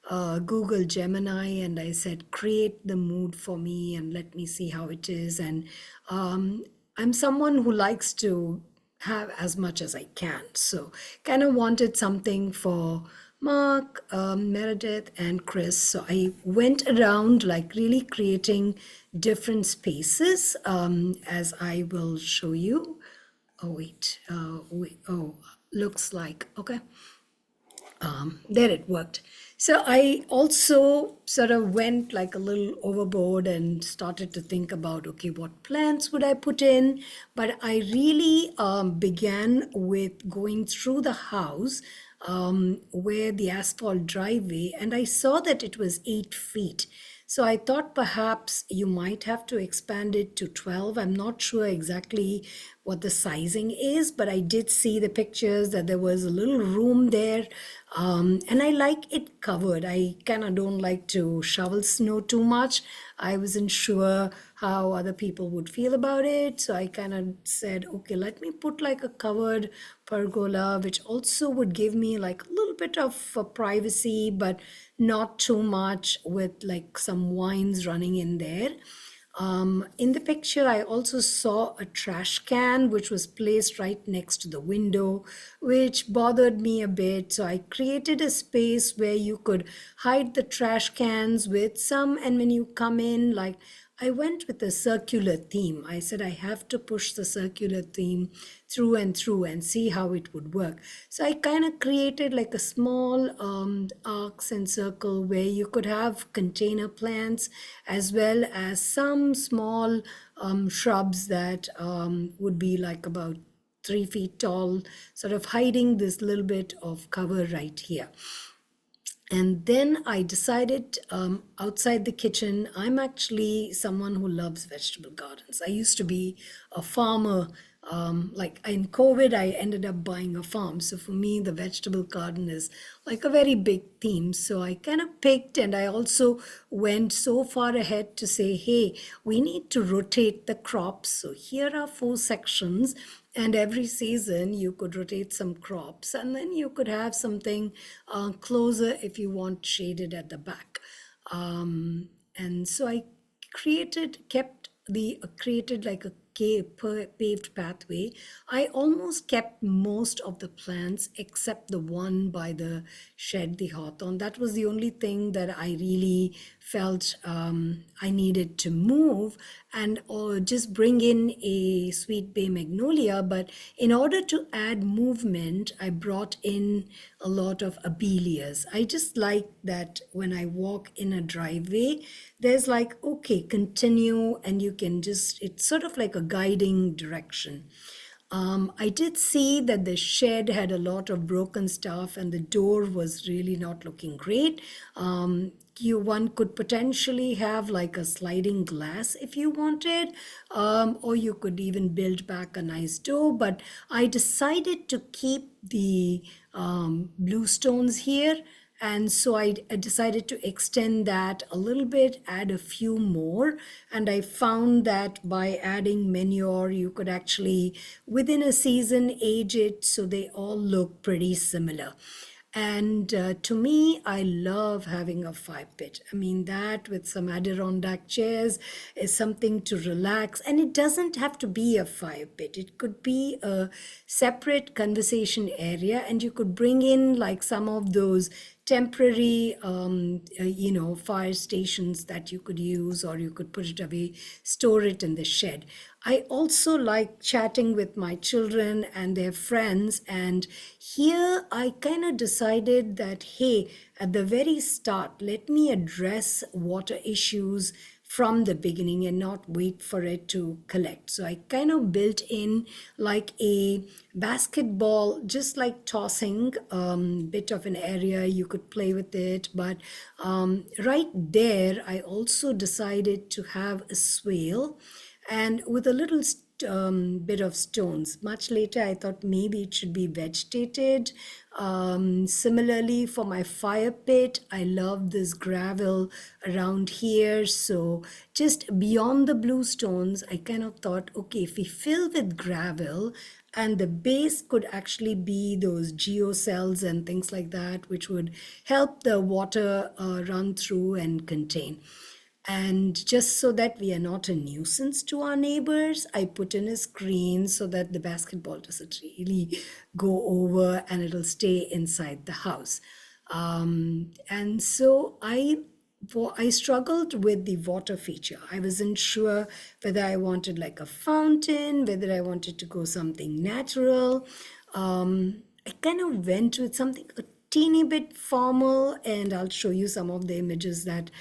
Google Gemini and I said, create the mood for me and let me see how it is. And I'm someone who likes to have as much as I can. So kind of wanted something for Mark, Meredith, and Chris. So I went around like really creating different spaces as I will show you. Oh, wait. Looks like, okay. There it worked. So I also sort of went like a little overboard and started to think about, okay, what plants would I put in? But I really began with going through the house where the asphalt driveway, and I saw that it was 8 feet. So I thought perhaps you might have to expand it to 12. I'm not sure exactly what the sizing is, but I did see the pictures that there was a little room there. And I like it covered. I kind of don't like to shovel snow too much. I wasn't sure how other people would feel about it. So I kind of said, okay, let me put like a covered pergola, which also would give me like a little bit of privacy, but not too much, with like some vines running in there. In the picture, I also saw a trash can which was placed right next to the window, which bothered me a bit. So I created a space where you could hide the trash cans with some, and when you come in, like I went with a circular theme. I said I have to push the circular theme through and see how it would work. So I kind of created like a small arcs and circle where you could have container plants as well as some small shrubs that would be like about 3 feet tall, sort of hiding this little bit of cover right here. And then I decided outside the kitchen, I'm actually someone who loves vegetable gardens. I used to be a farmer. Like in COVID, I ended up buying a farm. So for me, the vegetable garden is like a very big theme. So I kind of picked, and I also went so far ahead to say, hey, we need to rotate the crops. So here are 4 sections. And every season you could rotate some crops, and then you could have something closer if you want shaded at the back. And so I created like a paved pathway. I almost kept most of the plants except the one by the shed, the hawthorn. That was the only thing that I really felt I needed to move, and or just bring in a sweet bay magnolia. But in order to add movement, I brought in a lot of abelias. I just like that when I walk in a driveway, there's like, okay, continue, and you can just, it's sort of like a guiding direction. I did see that the shed had a lot of broken stuff, and the door was really not looking great. One could potentially have like a sliding glass if you wanted, or you could even build back a nice door. But I decided to keep the blue stones here. And so I decided to extend that a little bit, add a few more. And I found that by adding manure, you could actually, within a season, age it so they all look pretty similar. And to me, I love having a fire pit. I mean, that with some Adirondack chairs is something to relax. And it doesn't have to be a fire pit. It could be a separate conversation area, and you could bring in like some of those temporary fire stations that you could use, or you could put it away, store it in the shed. I also like chatting with my children and their friends, and here I kind of decided that, hey, at the very start, let me address water issues from the beginning and not wait for it to collect. So I kind of built in like a basketball, just like tossing, bit of an area you could play with it. But right there, I also decided to have a swale, and with a little bit of stones. Much later, I thought maybe it should be vegetated. Similarly, for my fire pit, I love this gravel around here. So just beyond the blue stones, I kind of thought, okay, if we fill with gravel, and the base could actually be those geocells and things like that, which would help the water run through and contain. And just so that we are not a nuisance to our neighbors, I put in a screen so that the basketball doesn't really go over and it'll stay inside the house. And so I struggled with the water feature. I wasn't sure whether I wanted like a fountain, whether I wanted to go something natural. I kind of went with something a teeny bit formal, and I'll show you some of the images that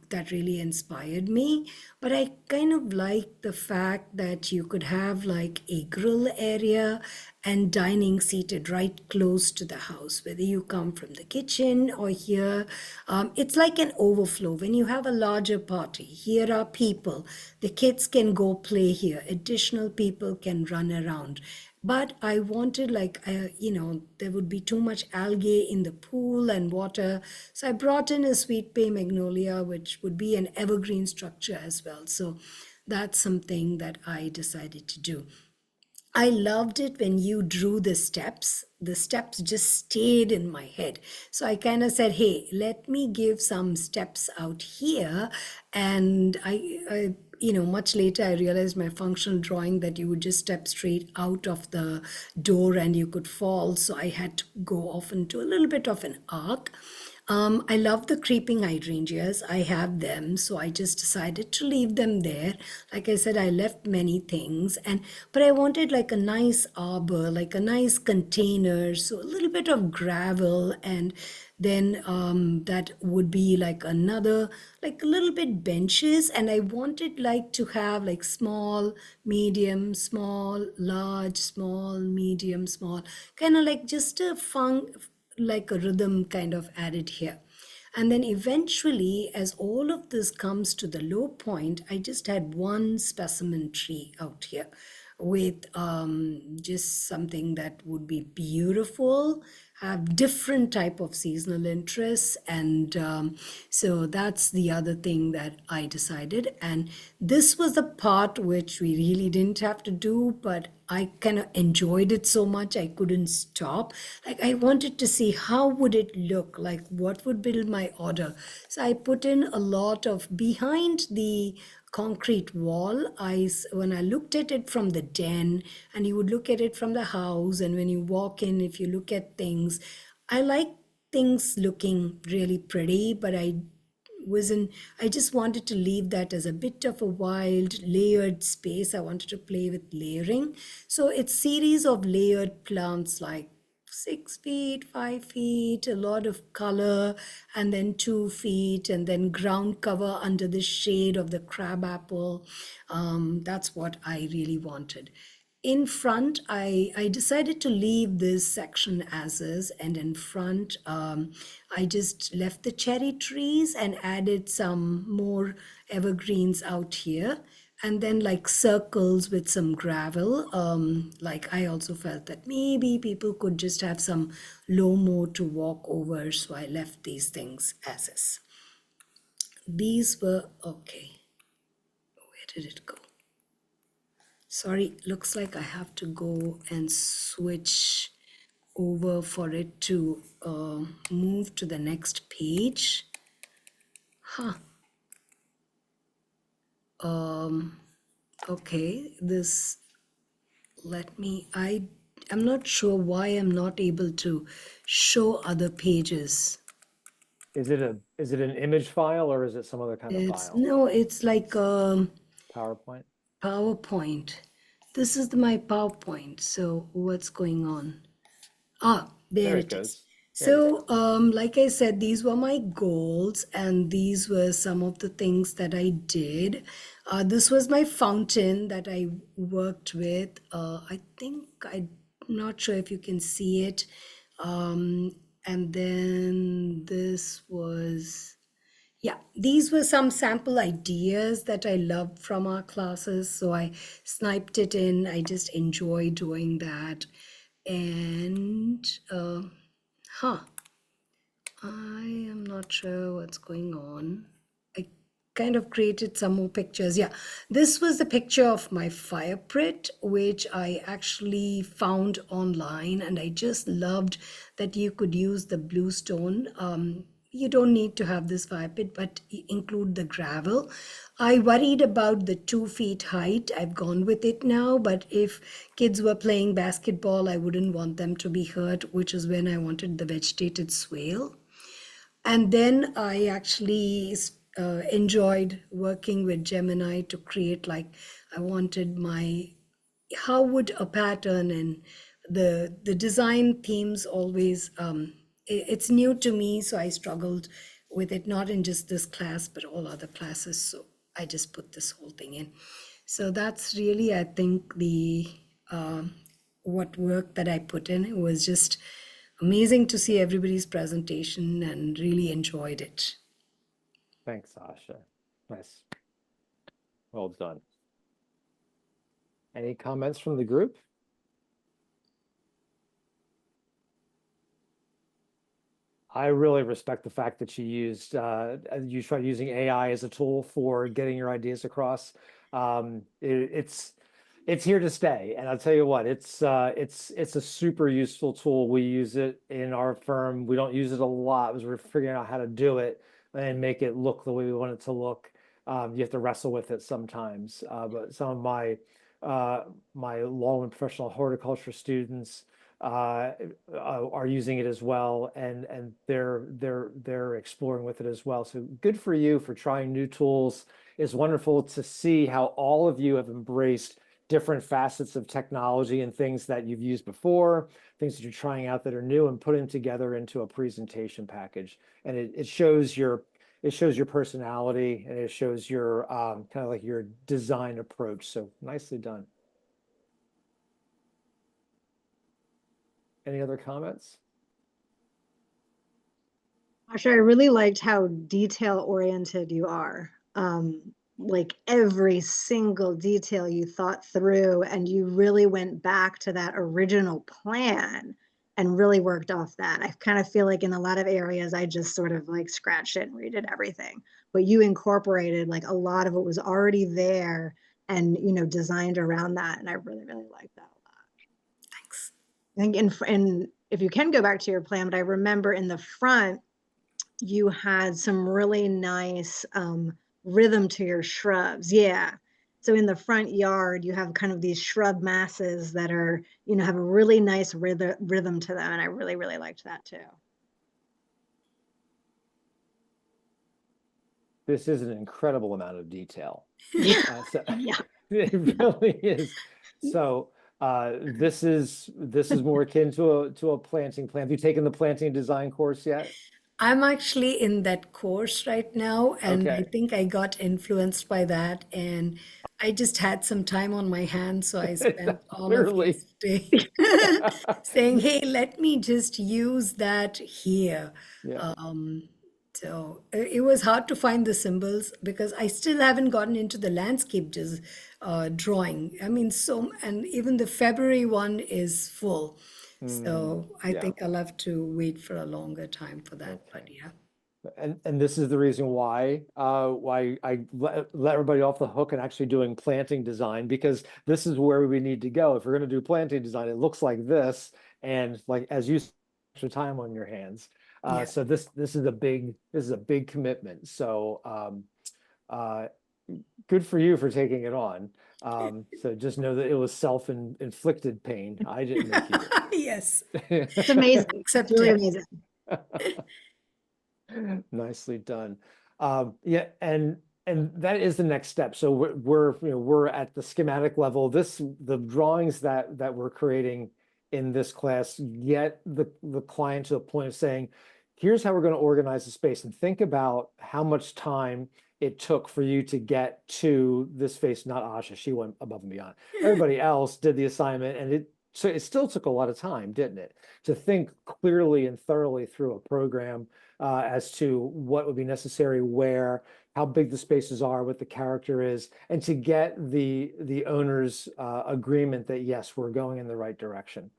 that really inspired me. But I kind of like the fact that you could have like a grill area and dining seated right close to the house, whether you come from the kitchen or here. It's like an overflow. When you have a larger party, here are people, the kids can go play here, additional people can run around. But I wanted like, there would be too much algae in the pool and water. So I brought in a sweet bay magnolia, which would be an evergreen structure as well. So that's something that I decided to do. I loved it when you drew the steps. The steps just stayed in my head. So I kind of said, hey, let me give some steps out here. And I much later I realized my functional drawing that you would just step straight out of the door and you could fall. So I had to go off into a little bit of an arc. I love the creeping hydrangeas. I have them, so I just decided to leave them there. Like I said, I left many things, but I wanted like a nice arbor, like a nice container, so a little bit of gravel, and then that would be like another, like a little bit benches, and I wanted like to have like small, medium, small, large, small, medium, small, kind of like just a fun, like a rhythm kind of added here. And then eventually, as all of this comes to the low point, I just had one specimen tree out here with just something that would be beautiful, have different type of seasonal interests, and so that's the other thing that I decided. And this was the part which we really didn't have to do, but I kind of enjoyed it so much I couldn't stop. Like I wanted to see how would it look, like what would build my order. So I put in a lot of behind the concrete wall. When I looked at it from the den, and you would look at it from the house, and when you walk in, if you look at things, I like things looking really pretty, but I just wanted to leave that as a bit of a wild layered space. I wanted to play with layering. So it's series of layered plants, like 6 feet, 5 feet, a lot of color, and then 2 feet, and then ground cover under the shade of the crabapple. That's what I really wanted. In front, I decided to leave this section as is, and in front, I just left the cherry trees and added some more evergreens out here, and then like circles with some gravel. Like I also felt that maybe people could just have some low mow to walk over, so I left these things as is. These were okay. Where did it go? Sorry, looks like I have to go and switch over for it to move to the next page. Huh. Okay, I'm not sure why I'm not able to show other pages. Is it an image file or is it some other kind of file? No, it's like PowerPoint? PowerPoint. This is my PowerPoint. So what's going on? There it is. So, like I said, these were my goals, and these were some of the things that I did. This was my fountain that I worked with. I'm not sure if you can see it. And then this was, yeah, these were some sample ideas that I loved from our classes. So I sniped it in. I just enjoy doing that. And, I am not sure what's going on. I kind of created some more pictures. Yeah, this was the picture of my fire pit, which I actually found online, and I just loved that you could use the bluestone. You don't need to have this fire pit, but include the gravel. I worried about the 2 feet height. I've gone with it now, but if kids were playing basketball, I wouldn't want them to be hurt, which is when I wanted the vegetated swale. And then I actually enjoyed working with Gemini to create, like, I wanted how would a pattern, and the design themes always, it's new to me, so I struggled with it, not in just this class, but all other classes. So I just put this whole thing in. So that's really, I think, what work that I put in. It was just amazing to see everybody's presentation and really enjoyed it. Thanks, Sasha. Nice. Well done. Any comments from the group? I really respect the fact that you tried using AI as a tool for getting your ideas across. It's here to stay, and I'll tell you what, it's a super useful tool. We use it in our firm. We don't use it a lot because we're figuring out how to do it and make it look the way we want it to look. You have to wrestle with it sometimes, but some of my law and professional horticulture students are using it as well, and they're exploring with it as well. So good for you for trying new tools. It's wonderful to see how all of you have embraced different facets of technology and things that you've used before, things that you're trying out that are new, and putting them together into a presentation package. And it shows your personality, and it shows your kind of like your design approach. So nicely done. Any other comments? Actually, I really liked how detail oriented you are. Like every single detail you thought through, and you really went back to that original plan and really worked off that. I kind of feel like in a lot of areas, I just sort of like scratched it and redid everything. But you incorporated like a lot of what was already there and, you know, designed around that. And I really, really like that a lot. Thanks. I think and if you can go back to your plan, but I remember in the front, you had some really nice rhythm to your shrubs. Yeah. So in the front yard, you have kind of these shrub masses that are, you know, have a really nice rhythm to them. And I really, really liked that too. This is an incredible amount of detail. Yeah. So Yeah. it really is. So this is more akin to a planting plan. Have you taken the planting design course yet? I'm actually in that course right now, and I Okay. think I got influenced by that. And I just had some time on my hands, so I spent all of Clearly. yesterday saying, hey, let me just use that here. Yeah. So it was hard to find the symbols because I still haven't gotten into the landscape just drawing. I mean, and even the February one is full. So I Yeah. think I'll have to wait for a longer time for that. But Okay. yeah. And this is the reason why I let everybody off the hook and actually doing planting design, because this is where we need to go. If we're going to do planting design, it looks like this, and like as you said, extra time on your hands. Yeah. So this is a big commitment. So good for you for taking it on. So just know that it was self-inflicted pain. I didn't make you do Yes. it. It's amazing. It's really Accepted. amazing. Nicely done. Yeah, and that is the next step. So we're at the schematic level. The drawings that we're creating in this class get the client to the point of saying, here's how we're going to organize the space, and think about how much time it took for you to get to this space. Not Asha, she went above and beyond. Everybody else did the assignment, and it still took a lot of time, didn't it, to think clearly and thoroughly through a program as to what would be necessary, where, how big the spaces are, what the character is, and to get the owner's agreement that yes, we're going in the right direction.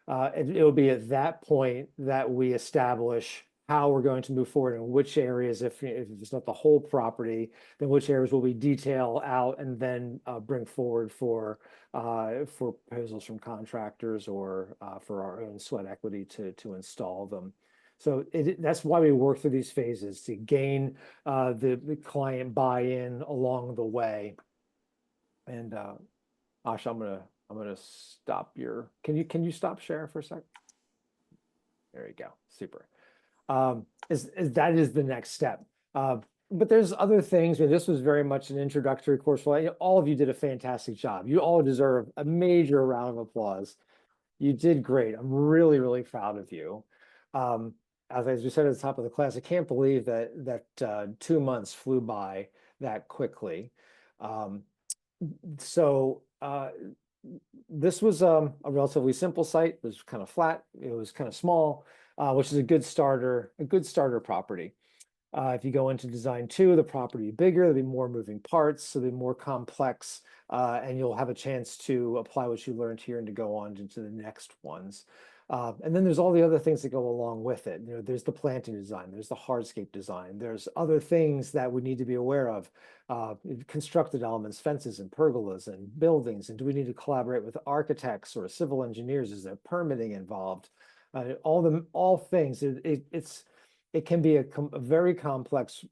It will be at that point that we establish how we're going to move forward and which areas, if it's not the whole property, then which areas will we detail out and then bring forward for proposals from contractors or for our own sweat equity to install them. So that's why we work through these phases, to gain the client buy-in along the way. And Asha, I'm gonna stop your. Can you stop sharing for a sec? There you go. Super. That is the next step. But there's other things. I mean, this was very much an introductory course. All of you did a fantastic job. You all deserve a major round of applause. You did great. I'm really, really proud of you. As we said at the top of the class, I can't believe that 2 months flew by that quickly. This was a relatively simple site. It was kind of flat. It was kind of small, which is a good starter property. If you go into design 2, the property will be bigger, there'll be more moving parts, so they'll be more complex, and you'll have a chance to apply what you learned here and to go on into the next ones. And then there's all the other things that go along with it. You know, there's the planting design, there's the hardscape design, there's other things that we need to be aware of, constructed elements, fences and pergolas and buildings, and do we need to collaborate with architects or civil engineers? Is there permitting involved? All things. It can be a very complex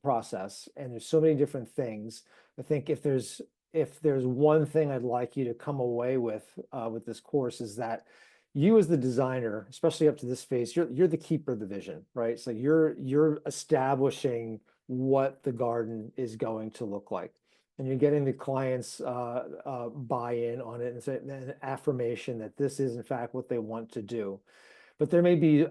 process, and there's so many different things. I think if there's one thing I'd like you to come away with this course, is that you as the designer, especially up to this phase, you're the keeper of the vision, right? So you're establishing what the garden is going to look like, and you're getting the clients buy-in on it, and say an affirmation that this is in fact what they want to do. But there may be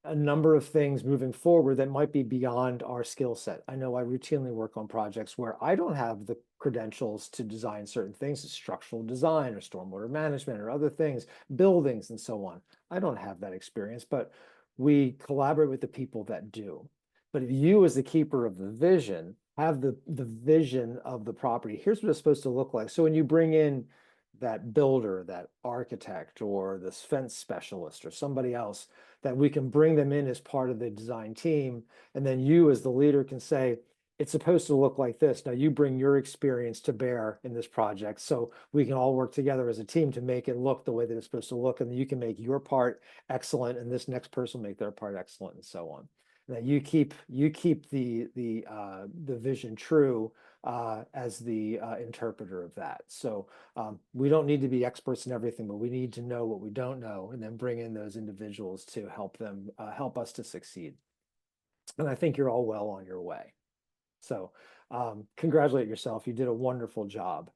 a number of things moving forward that might be beyond our skill set. I know I routinely work on projects where I don't have the credentials to design certain things, structural design or stormwater management or other things, buildings and so on. I don't have that experience, but we collaborate with the people that do. But if you, as the keeper of the vision, have the vision of the property, here's what it's supposed to look like. So when you bring in that builder, that architect, or this fence specialist or somebody else, that we can bring them in as part of the design team. And then you as the leader can say, it's supposed to look like this. Now you bring your experience to bear in this project. So we can all work together as a team to make it look the way that it's supposed to look. And you can make your part excellent, and this next person will make their part excellent, and so on. And that you keep the vision true as the interpreter of that. So we don't need to be experts in everything, but we need to know what we don't know, and then bring in those individuals to help them help us to succeed. And I think you're all well on your way. So congratulate yourself. You did a wonderful job.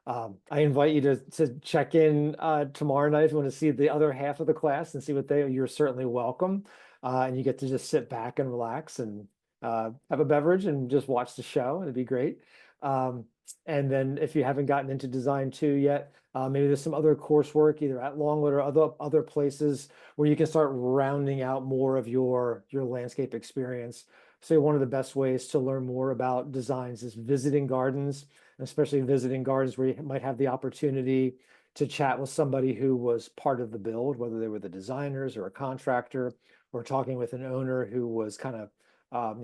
I invite you to check in tomorrow night if you want to see the other half of the class and see what you're certainly welcome. And you get to just sit back and relax and have a beverage and just watch the show. It'd be great. And then if you haven't gotten into design 2 yet, maybe there's some other coursework either at Longwood or other places where you can start rounding out more of your landscape experience. So one of the best ways to learn more about designs is visiting gardens, especially visiting gardens where you might have the opportunity to chat with somebody who was part of the build, whether they were the designers or a contractor, or talking with an owner who was kind of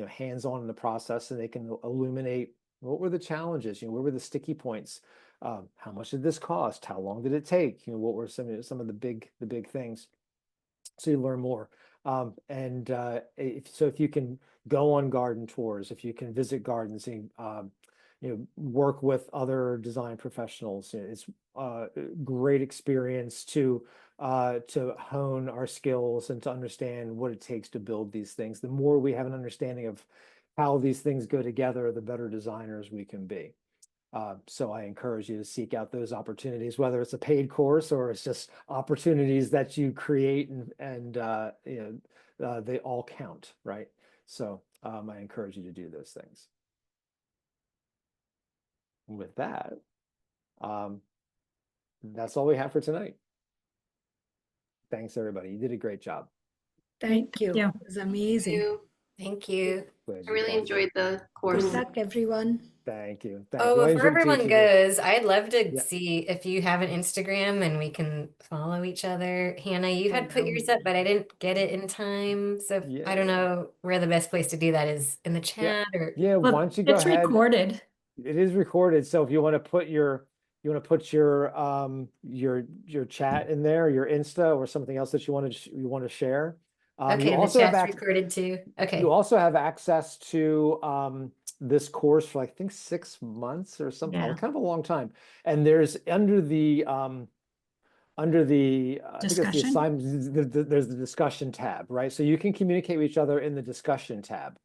hands-on in the process, and they can illuminate what were the challenges, what were the sticky points, how much did this cost, how long did it take, what were some of the big things. So you learn more. If you can go on garden tours, if you can visit gardens and work with other design professionals, it's a great experience to hone our skills and to understand what it takes to build these things. The more we have an understanding of how these things go together, the better designers we can be. So I encourage you to seek out those opportunities, whether it's a paid course or it's just opportunities that you create, and they all count, right? So I encourage you to do those things. With that, that's all we have for tonight. Thanks, everybody. You did a great job. Thank you. Yeah. It was amazing. Thank you. I really enjoyed the course. Good luck, everyone. Thank you. Oh, I before enjoyed everyone teaching it. goes, I'd love to Yeah. see if you have an Instagram and we can follow each other. Hannah, you had put yours up, but I didn't get it in time. So I don't know where the best place to do that is, in the chat or Yeah, Well, why don't you go it's ahead? recorded. It is recorded, so if you want to put your chat in there, your Insta or something else that you want to share. You okay, the also have chat's recorded too. Okay. You also have access to this course for, I think, 6 months or something, Yeah. kind of a long time. And there's under the I think it's the Discussion? assignments, there's the discussion tab, right? So you can communicate with each other in the discussion tab.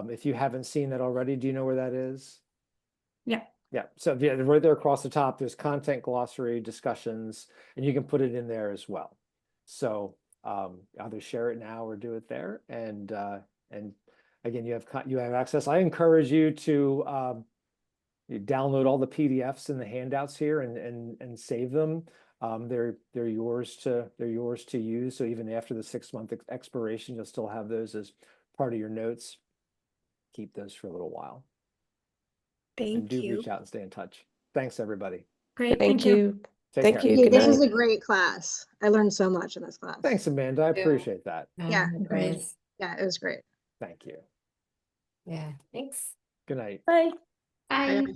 If you haven't seen that already, do you know where that is? Yeah. Yeah, so right there across the top, there's content glossary, discussions, and you can put it in there as well. So either share it now or do it there. And again, you have access. I encourage you to you download all the PDFs and the handouts here and save them. They're yours to use. So even after the 6-month expiration, you'll still have those as part of your notes. Keep those for a little while. And do reach out and stay in touch. Thanks, everybody. Great. Thank you. Take Thank care. you. Good This was night. a great class. I learned so much in this class. Thanks, Amanda. I appreciate that. Yeah. Anyways. Yeah, it was great. Thank you. Yeah, thanks. Good night. Bye. Bye.